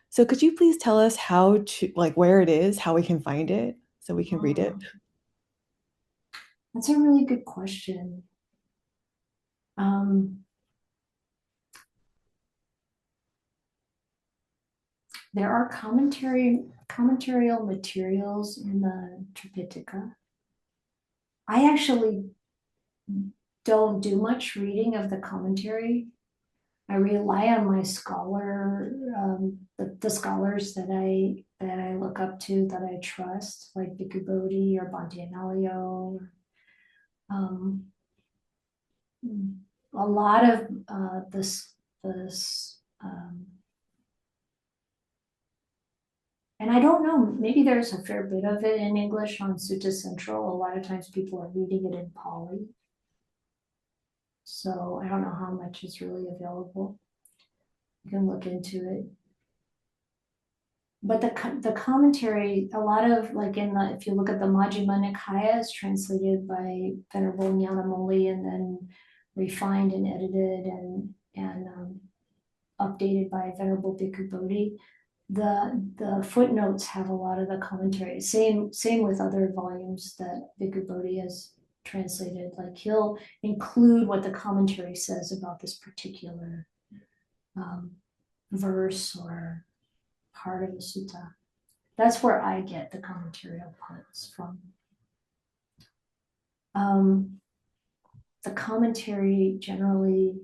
So could you please tell us how to, where it is, how we can find it, so we can read it? That's a really good question. There are commentarial materials in the Tripitaka. I actually don't do much reading of the commentary. I rely on my scholar, the scholars that I look up to, that I trust, like Bhikkhu Bodhi or Bhante Analayo. A lot of this, and I don't know, maybe there's a fair bit of it in English on Sutta Central. A lot of times people are reading it in Pali. So I don't know how much is really available. You can look into it. But the commentary, a lot of if you look at the Majjhima Nikaya, is translated by Venerable Nyanamoli and then refined and edited and updated by Venerable Bhikkhu Bodhi. The footnotes have a lot of the commentary. Same with other volumes that Bhikkhu Bodhi has translated. Like he'll include what the commentary says about this particular verse or part of the sutta. That's where I get the commentarial parts from. The commentary generally,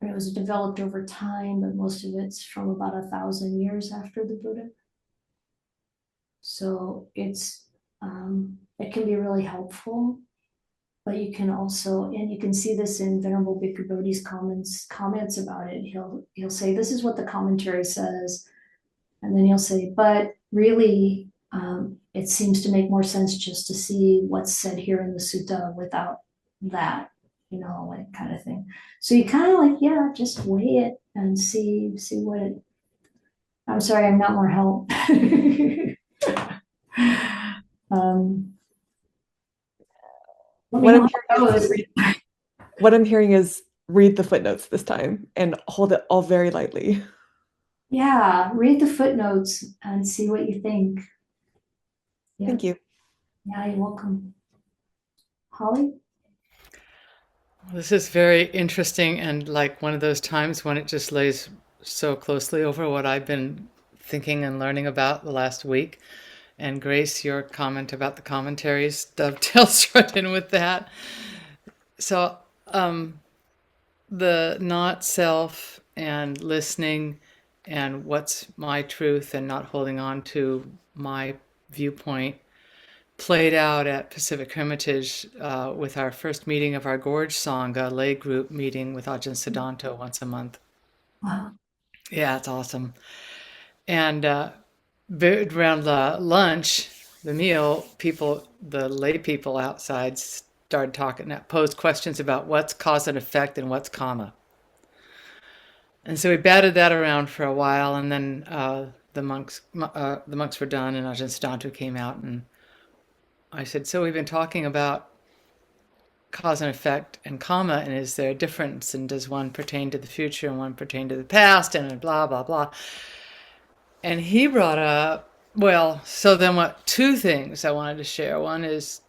it was developed over time, but most of it's from about 1,000 years after the Buddha. So it can be really helpful. But you can also, and you can see this in Venerable Bhikkhu Bodhi's comments about it. He'll say, this is what the commentary says. And then he'll say, but really, it seems to make more sense just to see what's said here in the sutta without that, like kind of thing. So you kind of like, yeah, just weigh it and see what it. I'm sorry, I'm not more help. Let me What know I'm how it hearing is goes. what I'm hearing is read the footnotes this time and hold it all very lightly. Yeah, read the footnotes and see what you think. Yeah. Thank you. Yeah, you're welcome. Holly? This is very interesting and like one of those times when it just lays so closely over what I've been thinking and learning about the last week. And Grace, your comment about the commentaries dovetails right in with that. So, the not self and listening and what's my truth and not holding on to my viewpoint played out at Pacific Hermitage with our first meeting of our Gorge Sangha lay group meeting with Ajahn Siddhanta once a month. Wow. Yeah, it's awesome. And around lunch, the meal, the lay people outside started talking, posed questions about what's cause and effect and what's karma. And so we batted that around for a while, and then the monks were done, and Ajahn Siddhanta came out, and I said, "So we've been talking about cause and effect and karma, and is there a difference? And does one pertain to the future and one pertain to the past? And blah blah blah." And he brought up, well, so then what? Two things I wanted to share. One is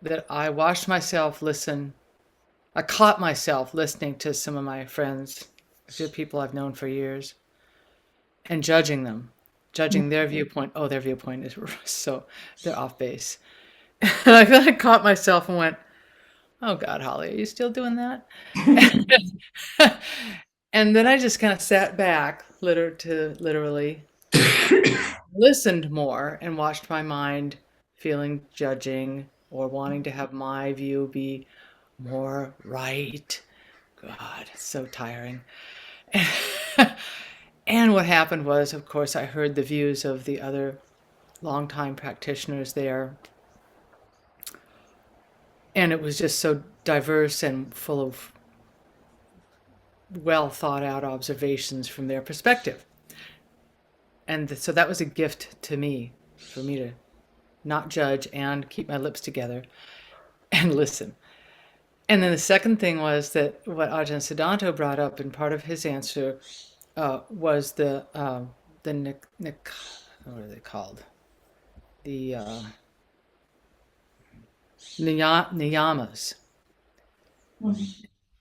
that I caught myself listening to some of my friends, good people I've known for years, and judging them, judging their viewpoint. Oh, their viewpoint is so, they're off base. And I caught myself and went, oh God, Holly, are you still doing that? And then I just kind of sat back, literally, listened more and watched my mind feeling judging or wanting to have my view be more right. God, it's so tiring. And what happened was, of course, I heard the views of the other longtime practitioners there. And it was just so diverse and full of well thought out observations from their perspective. And so that was a gift to me, for me to not judge and keep my lips together and listen. And then the second thing was that what Ajahn Siddhanta brought up in part of his answer was the what are they called? The niyamas.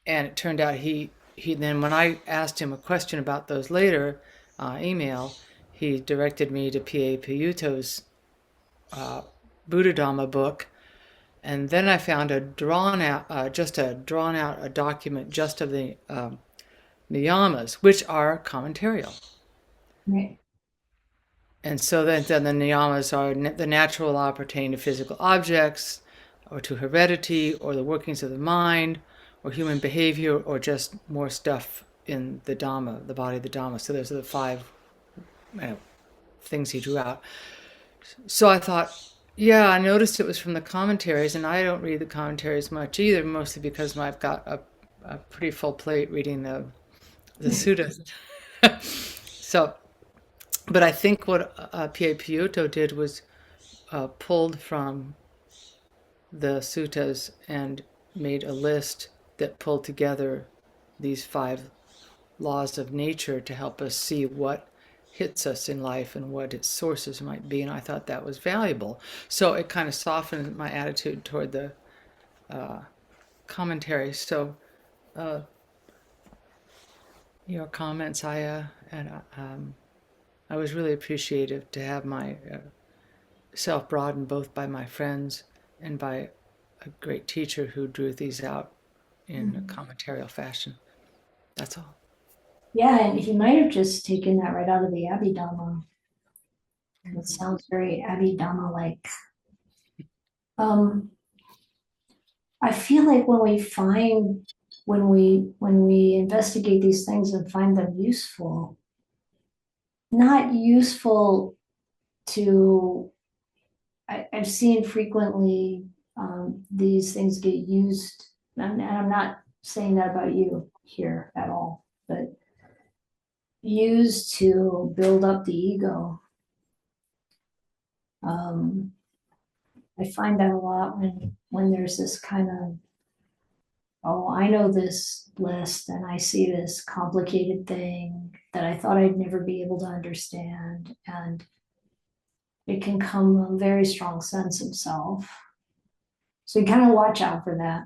And it turned out he then, when I asked him a question about those later, email, he directed me to P.A. Piyuto's Buddha Dhamma book, and then I found a drawn out a document just of the niyamas, which are commentarial. Right. And so then the niyamas are the natural law pertaining to physical objects, or to heredity, or the workings of the mind, or human behavior, or just more stuff in the Dhamma, the body of the Dhamma. So those are the five things he drew out. So I thought, yeah, I noticed it was from the commentaries, and I don't read the commentaries much either, mostly because I've got a pretty full plate reading the suttas. So, but I think what P.A. Piyuto did was pulled from the suttas and made a list that pulled together these five laws of nature to help us see what hits us in life and what its sources might be. And I thought that was valuable. So it kind of softened my attitude toward the commentary. So your comments, Ayya, and I was really appreciative to have my self broadened both by my friends and by a great teacher who drew these out in a commentarial fashion. That's all. Yeah, and he might have just taken that right out of the Abhidhamma. It sounds very Abhidhamma like. Um, I feel like when we investigate these things and find them useful, not useful to I've seen frequently these things get used, and I'm not saying that about you here at all, but used to build up the ego. Um, I find that a lot when there's this kind of, oh, I know this list and I see this complicated thing that I thought I'd never be able to understand, and it can come a very strong sense of self. So you kind of watch out for that.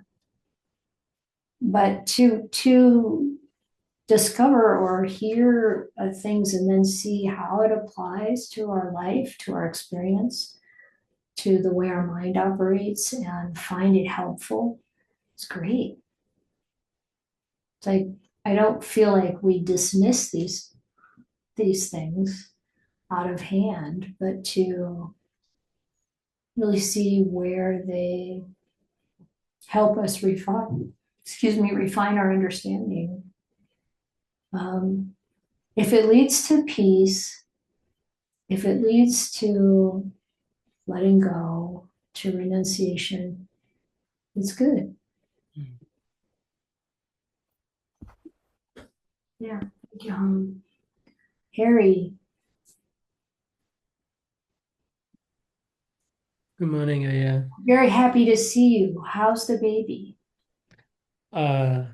But to discover or hear things and then see how it applies to our life, to our experience, to the way our mind operates, and find it helpful, it's great. It's like I don't feel like we dismiss these things out of hand, but to really see where they help us refine our understanding. If it leads to peace, if it leads to letting go, to renunciation, it's good. Yeah, thank you. Harry, Good morning, Ayya. very happy to see you. How's the baby? Uh,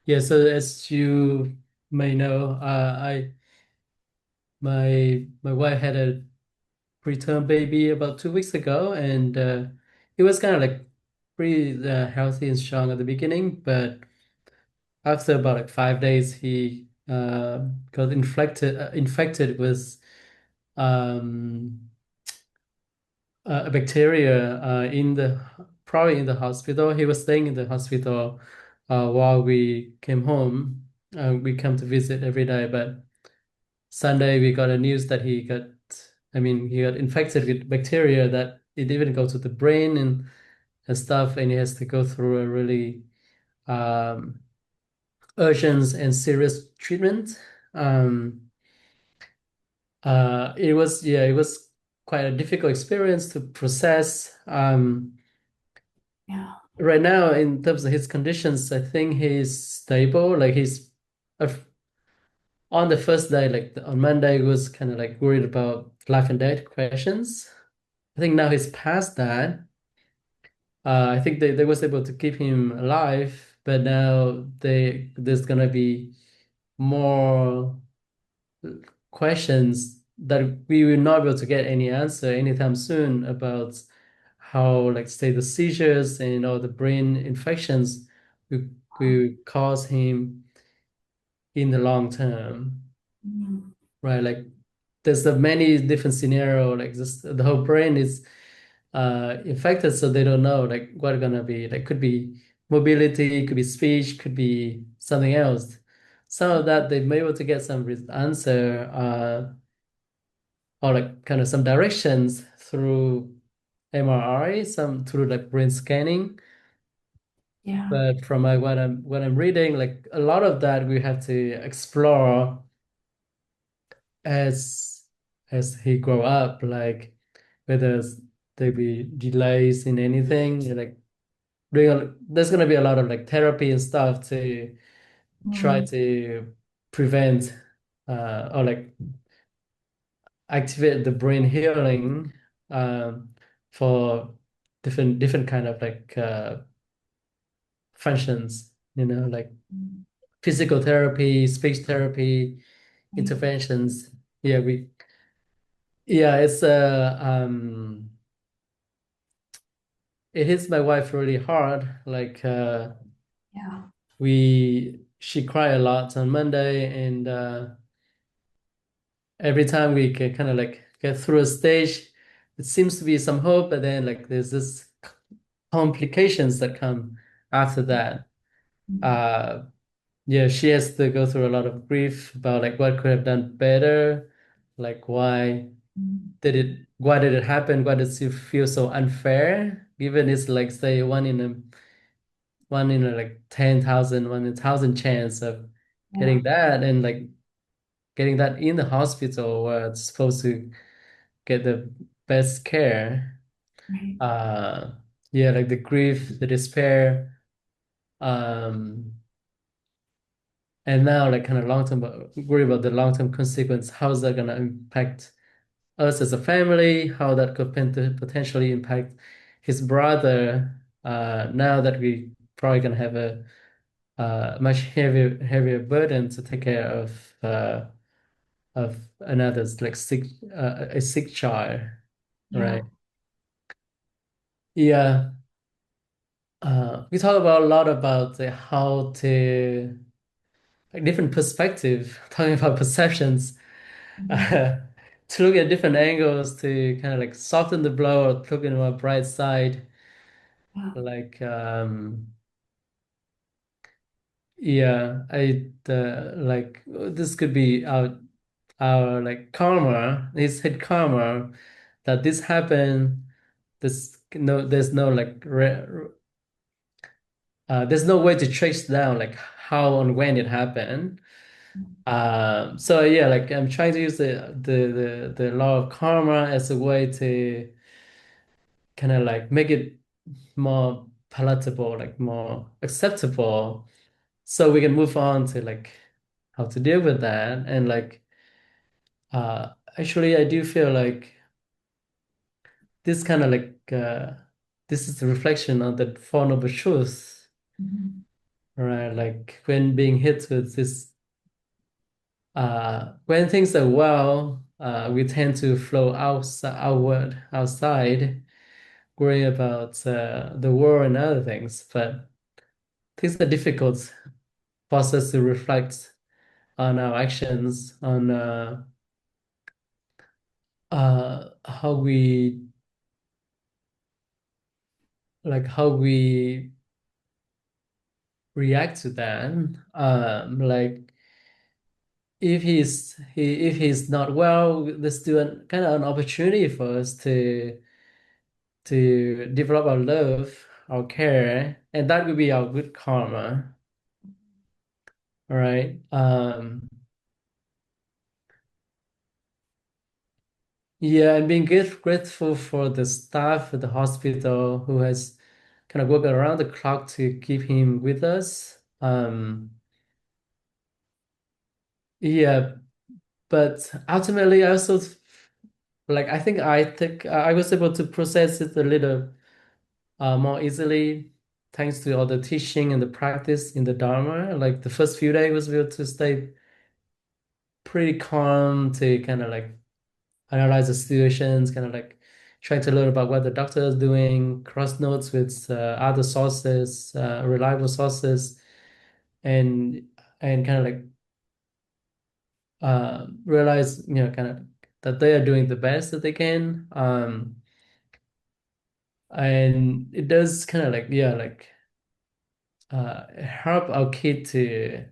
yeah, so as you may know, my wife had a preterm baby about 2 weeks ago, and it was kind of like pretty healthy and strong at the beginning, but after about like 5 days, he got infected with um, a bacteria in the probably in the hospital. He was staying in the hospital while we came home. We come to visit every day, but Sunday we got a news that he got infected with bacteria that it even goes to the brain and stuff, and he has to go through a really um, urgent and serious treatment. Um, it was quite a difficult experience to process. Yeah. Right now, in terms of his conditions, I think he's stable. Like uh, on the first day, on Monday, he was kind of like worried about life and death questions. I think now he's past that. I think they was able to keep him alive, but now there's gonna be more questions that we will not be able to get any answer anytime soon about how, like, say, the seizures and all the brain infections will cause him in the long term, Mm. right? Like, there's a many different scenario, like just the whole brain is infected, so they don't know like what gonna be. Like, could be mobility, could be speech, could be something else. Some of that they may be able to get some answer or like kind of some directions through MRI, some through like brain scanning. Yeah. But from what I'm reading, like a lot of that we have to explore as he grow up, like whether there be delays in anything, like there's gonna be a lot of like therapy and stuff to try Mm. to prevent or like activate the brain healing um, for different kind of like functions, like physical therapy, speech therapy, interventions. Yeah, it's it hits my wife really hard. Like Yeah. she cried a lot on Monday, and every time we can kind of like get through a stage, it seems to be some hope, but then like there's this complications that come after that. Yeah, she has to go through a lot of grief about like what could have done better. Like why did it happen? Why does it feel so unfair? Given it's like say one in a like 10,000, 1 in 1,000 chance of getting Yeah. that, and like getting that in the hospital where it's supposed to get the best care. Right. Yeah, like the grief, the despair, um, and now like kind of long-term worry about the long-term consequence. How is that gonna impact us as a family? How that could potentially impact his brother? Now that we probably gonna have a much heavier burden to take care of another's like a sick child, Yeah. right? Yeah. We talk about a lot about how to like different perspective, talking about perceptions, Mhm. uh, to look at different angles to kind of like soften the blow or look into a bright side. Yeah. Like yeah, like this could be our like karma. His hit karma that this happened. There's no like there's no way to trace down like how and when it happened. So yeah, like I'm trying to use the law of karma as a way to kind of like make it more palatable, like more acceptable, so we can move on to like how to deal with that. And like actually I do feel like this kind of like this is a reflection on the Four Noble Truths, Mhm. right? Like when being hit with this when things are well, we tend to flow outside, worrying about the war and other things. But things are difficult for us to reflect on our actions, on how we how we react to that. Like if he's not well, there's still kind of an opportunity for us to develop our love, our care, and that would be our good karma. All right. Yeah, and being grateful for the staff at the hospital who has kind of worked around the clock to keep him with us. Yeah, but ultimately, I also like I think I was able to process it a little more easily thanks to all the teaching and the practice in the Dharma. Like the first few days, I was able to stay pretty calm to kind of like analyze the situations, kind of like trying to learn about what the doctor is doing, cross notes with other sources, reliable sources, and kind of like realize, kind of that they are doing the best that they can. And it does kind of like, yeah, like help our kid to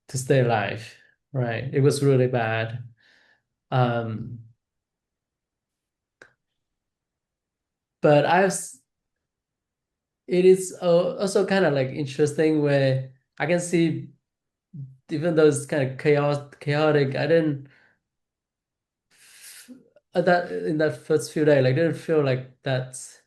to stay alive, right? It was really bad. Um, but it is also kind of like interesting where I can see, even though it's kind of chaotic, I didn't that in that first few days, like didn't feel like that's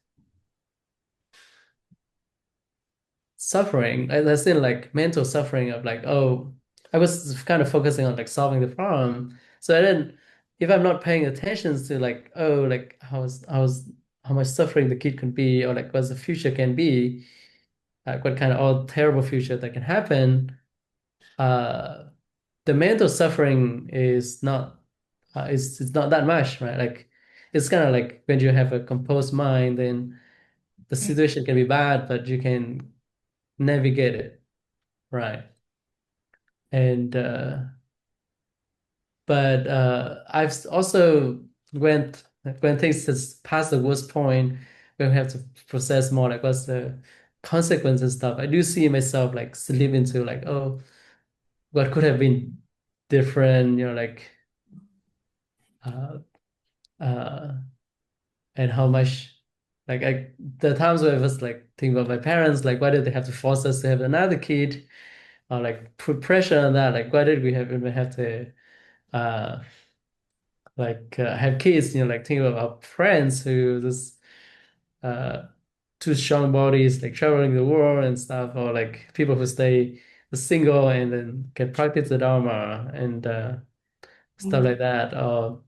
suffering. That's in like mental suffering of like, oh, I was kind of focusing on like solving the problem. So I didn't, if I'm not paying attention to like, oh, like how much suffering the kid could be, or like what the future can be, like what kind of all terrible future that can happen. Uh, the mental suffering is not it's not that much, right? Like it's kind of like when you have a composed mind, then the Right. situation can be bad, but you can navigate it, right? And but I've also when things has past the worst point, when we have to process more like what's the consequences and stuff. I do see myself like slip into like, oh, what could have been different, like uh, uh, and how much like the times where I was like thinking about my parents, like why did they have to force us to have another kid, or like put pressure on that? Like why did we have to uh have kids? Like thinking about friends who just uh two strong bodies like traveling the world and stuff, or like people who stay single and then can practice the Dharma and stuff like that, or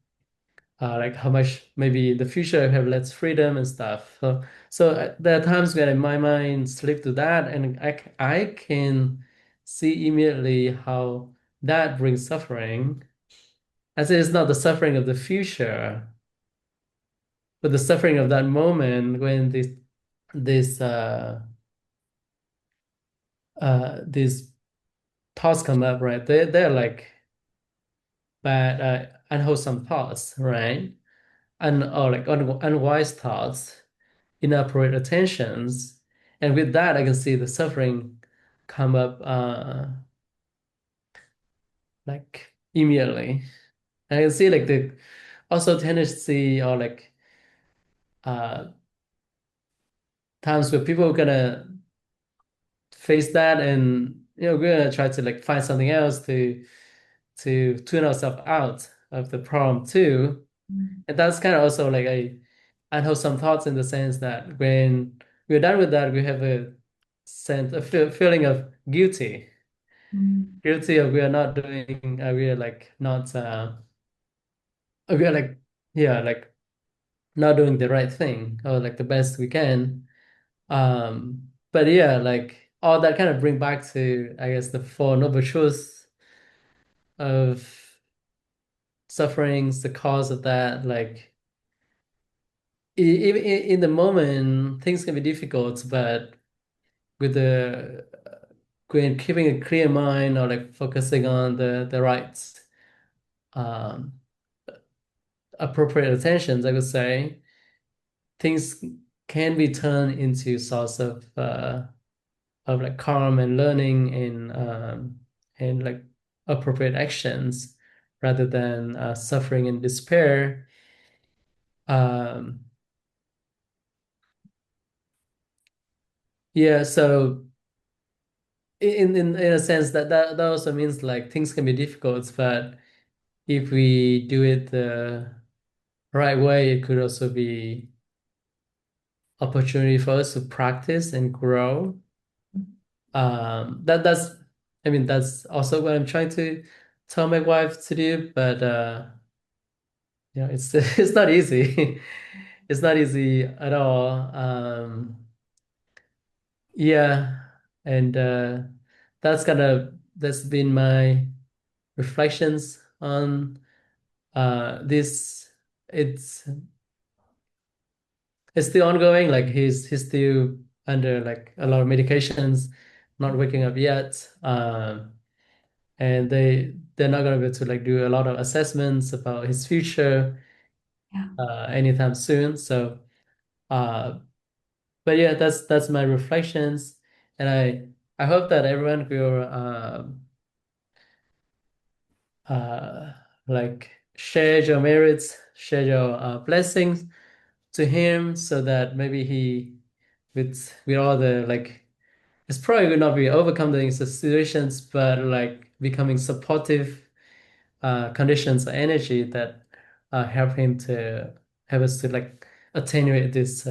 like how much maybe in the future I have less freedom and stuff. So there are times when my mind slipped to that, and I can see immediately how that brings suffering. As it is not the suffering of the future, but the suffering of that moment when this these thoughts come up, right? They're like bad, unwholesome thoughts, right? Or like unwise thoughts, inappropriate attentions, and with that, I can see the suffering come up like immediately. And I can see like the also tendency or like uh times where people are gonna face that, and we're gonna try to like find something else to tune ourselves out of the problem too. And that's kind of also like I have some thoughts in the sense that when we're done with that, we have a feeling of guilty of we are not doing, we are like not, we are like, yeah, like not doing the right thing or like the best we can. But yeah, like all that kind of bring back to, I guess, the Four Noble Truths of sufferings, the cause of that, like in the moment, things can be difficult, but with the keeping a clear mind or like focusing on the right um, appropriate attentions, I would say, things can be turned into source of like calm and learning and like appropriate actions rather than suffering and despair. Um, yeah, so in a sense that also means like things can be difficult, but if we do it the right way, it could also be opportunity for us to practice and grow. That's I mean that's also what I'm trying to tell my wife to do, but it's it's not easy. It's not easy at all. Yeah, and that's been my reflections on this. It's still ongoing. Like he's still under like a lot of medications, not waking up yet. And they're not gonna be able to like do a lot of assessments about his future Yeah. anytime soon. So uh but yeah, that's my reflections, and I hope that everyone will uh like share your merits, share your blessings to him, so that maybe he with all the like it's probably will not be overcome the situations, but like becoming supportive conditions or energy that help him to help us to like attenuate this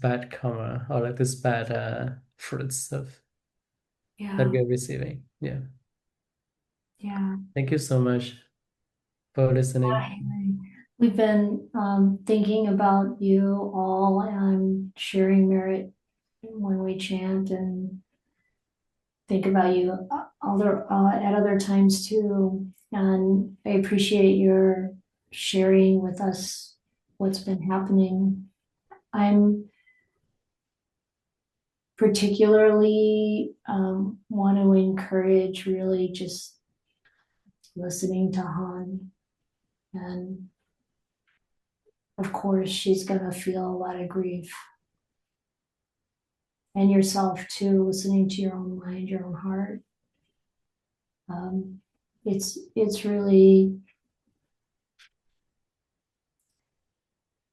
bad karma or like this bad fruits of that Yeah. we're receiving. Yeah. Yeah. Thank you so much for listening. Henry. We've been thinking about you all and sharing merit when we chant and think about you at other times too. And I appreciate your sharing with us what's been happening. I'm particularly want to encourage really just listening to Han. And of course, she's going to feel a lot of grief. And yourself too, listening to your own mind, your own heart. It's really,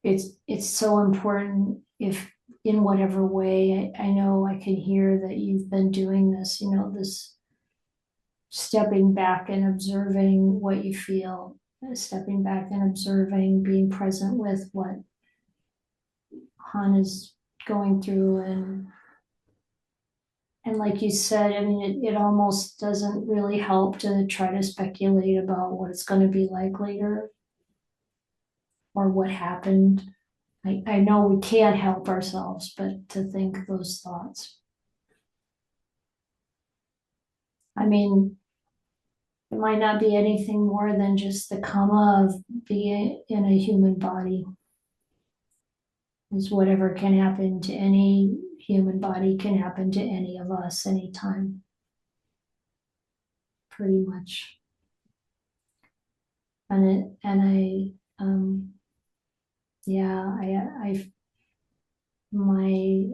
it's so important if in whatever way, I know I can hear that you've been doing this, this stepping back and observing what you feel, stepping back and observing, being present with what Han is going through. And like you said, I mean, it almost doesn't really help to try to speculate about what it's going to be like later or what happened. I know we can't help ourselves, but to think those thoughts. I mean, it might not be anything more than just the karma of being in a human body. Is whatever can happen to any human body can happen to any of us anytime. Pretty my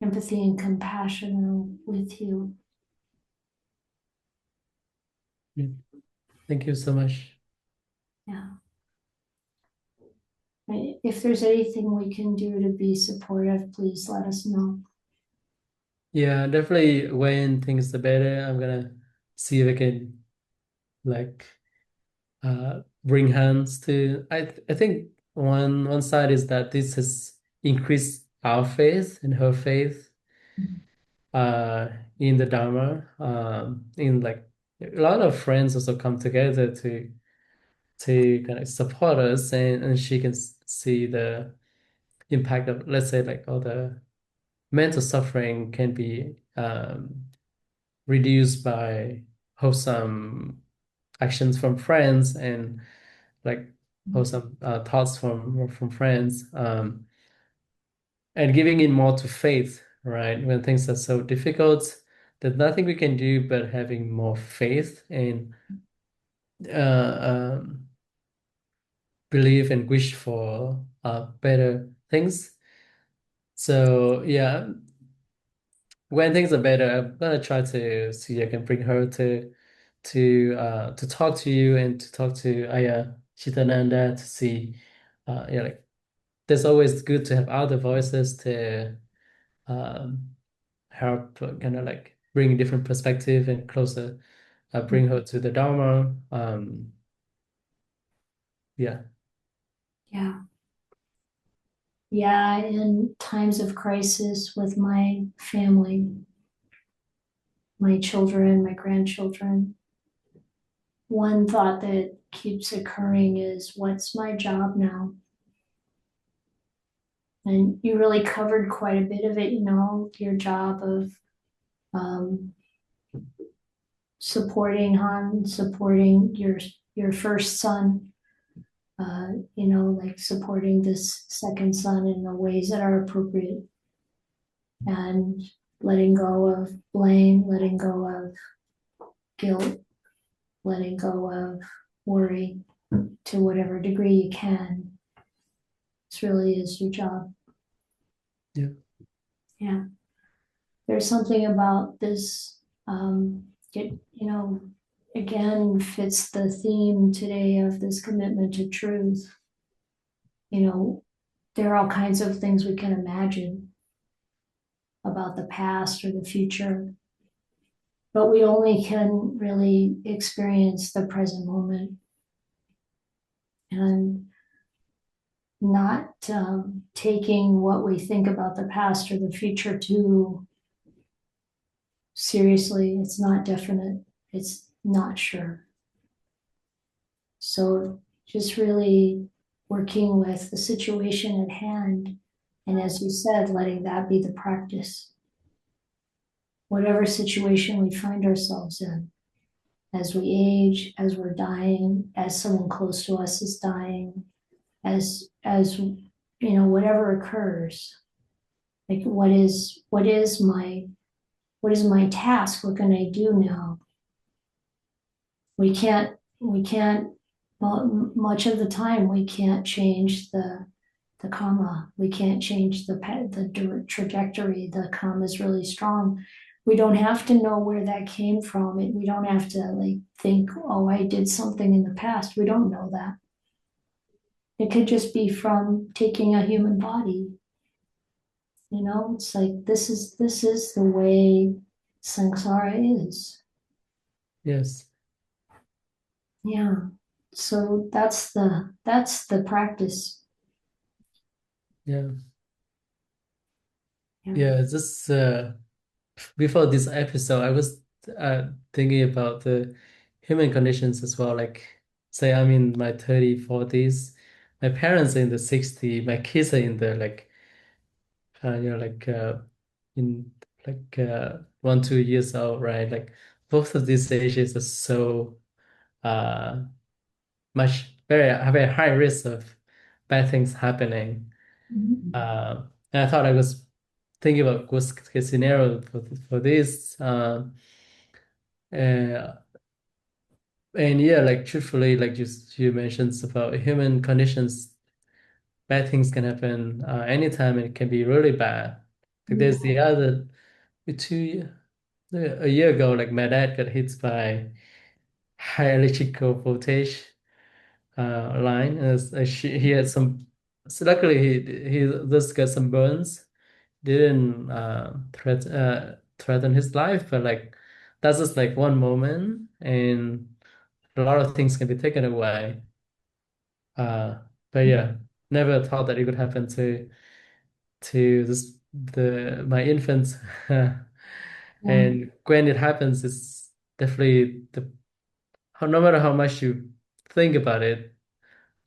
empathy and compassion are with you. Thank you so much. Yeah. If there's anything we can do to be supportive, please let us know. Yeah, definitely when things are better, I'm gonna see if I can like bring hands to I think one side is that this has increased our faith and her faith in the Dharma. In like a lot of friends also come together to kind of support us, and she can see the impact of, let's say, like all the mental suffering can be reduced by wholesome actions from friends and like wholesome thoughts from friends, and giving in more to faith, right? When things are so difficult, there's nothing we can do but having more faith and believe and wish for better things. So yeah, when things are better, I'm gonna try to see if I can bring her to talk to you and to talk to Ayya Chitananda to see, yeah, like there's always good to have other voices to help kind of like bring different perspective and closer, bring her to the Dharma. Yeah. Yeah. Yeah, in times of crisis with my family, my children, my grandchildren, one thought that keeps occurring is, what's my job now? And you really covered quite a bit of it, your job of supporting Han, supporting your first son, like supporting this second son in the ways that are appropriate, and letting go of blame, letting go of guilt, letting go of worry to whatever degree you can. This really is your job. Yeah. Yeah. There's something about this, again, fits the theme today of this commitment to truth. There are all kinds of things we can imagine about the past or the future, but we only can really experience the present moment. And not taking what we think about the past or the future too seriously. It's not definite, it's not sure. So just really working with the situation at hand, and as you said, letting that be the practice. Whatever situation we find ourselves in, as we age, as we're dying, as someone close to us is dying, as whatever occurs, like what is my task? What can I do now? We can't much of the time we can't change the karma. We can't change the trajectory. The karma is really strong. We don't have to know where that came from. We don't have to like think, oh, I did something in the past. We don't know that. It could just be from taking a human body. You know, it's like this is the way samsara is. Yes. Yeah. So that's the practice. Yeah. Yeah. Yeah. This before this episode, I was thinking about the human conditions as well. Like, say I'm in my 30s, 40s, my parents are in the 60s, my kids are in the like in like 1, 2 years old, right? Like both of these ages are so uh have a high risk of bad things happening. Mhm. And I thought I was thinking about worst case scenario for this. Uh, and yeah, like truthfully, like you mentioned about human conditions, bad things can happen anytime, and it can be really bad. Like there's the other 2 year a year ago, like my dad got hit by high electrical voltage line, and he had some. So luckily, he just got some burns. Didn't threaten his life, but like that's just like one moment, and a lot of things can be taken away. But yeah, never thought that it could happen to the my infant. Yeah. And when it happens, it's definitely no matter how much you think about it,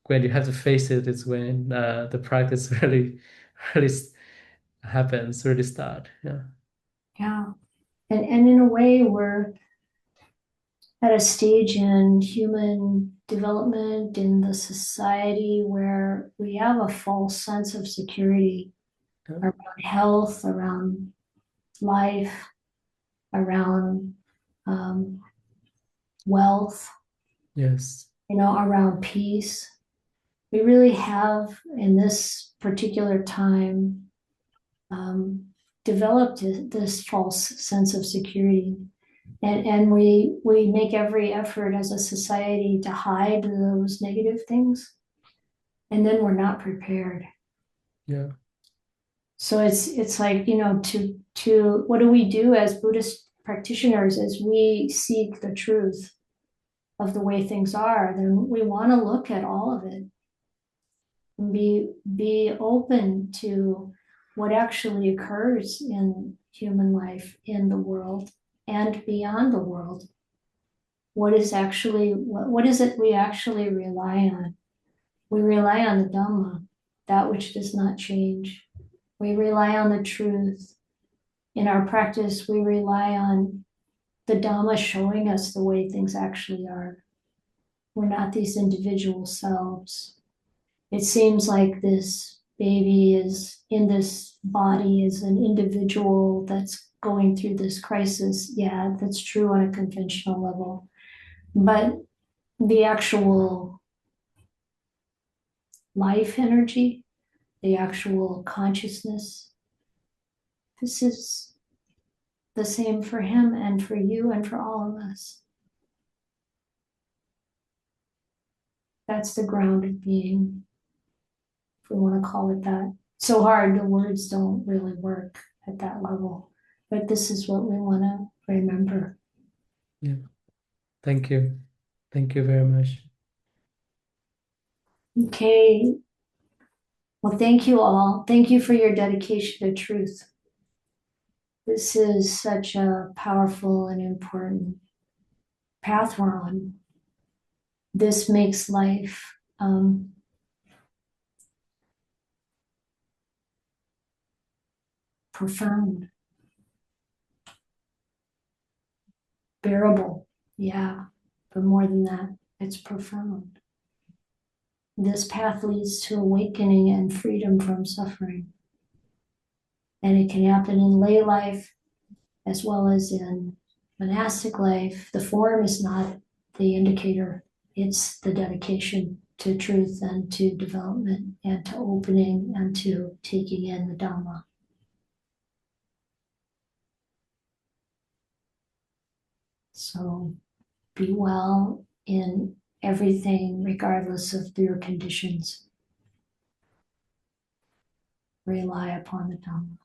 when you have to face it, it's when the practice really happens, really start. Yeah. Yeah. And in a way, we're at a stage in human development in the society where we have a false sense of security Yeah. around health, around life, around um, wealth, Yes. around peace. We really have, in this particular time, um, developed this false sense of security. And we make every effort as a society to hide those negative things, and then we're not prepared. Yeah. So it's like, to what do we do as Buddhist practitioners as we seek the truth of the way things are? Then we want to look at all of it and be open to what actually occurs in human life, in the world, and beyond the world. What is it we actually rely on? We rely on the Dhamma, that which does not change. We rely on the truth. In our practice, we rely on the Dhamma showing us the way things actually are. We're not these individual selves. It seems like this baby is in this body as an individual that's going through this crisis. Yeah, that's true on a conventional level. But the actual life energy, the actual consciousness, this is the same for him and for you and for all of us. That's the grounded being, if we want to call it that. So hard, the words don't really work at that level, but this is what we want to remember. Yeah. Thank you. Thank you very much. Okay. Well, thank you all. Thank you for your dedication to truth. This is such a powerful and important path we're on. This makes life profound, bearable. Yeah, but more than that, it's profound. This path leads to awakening and freedom from suffering. And it can happen in lay life as well as in monastic life. The form is not the indicator, it's the dedication to truth and to development and to opening and to taking in the Dhamma. So be well in everything, regardless of your conditions. Rely upon the Dhamma.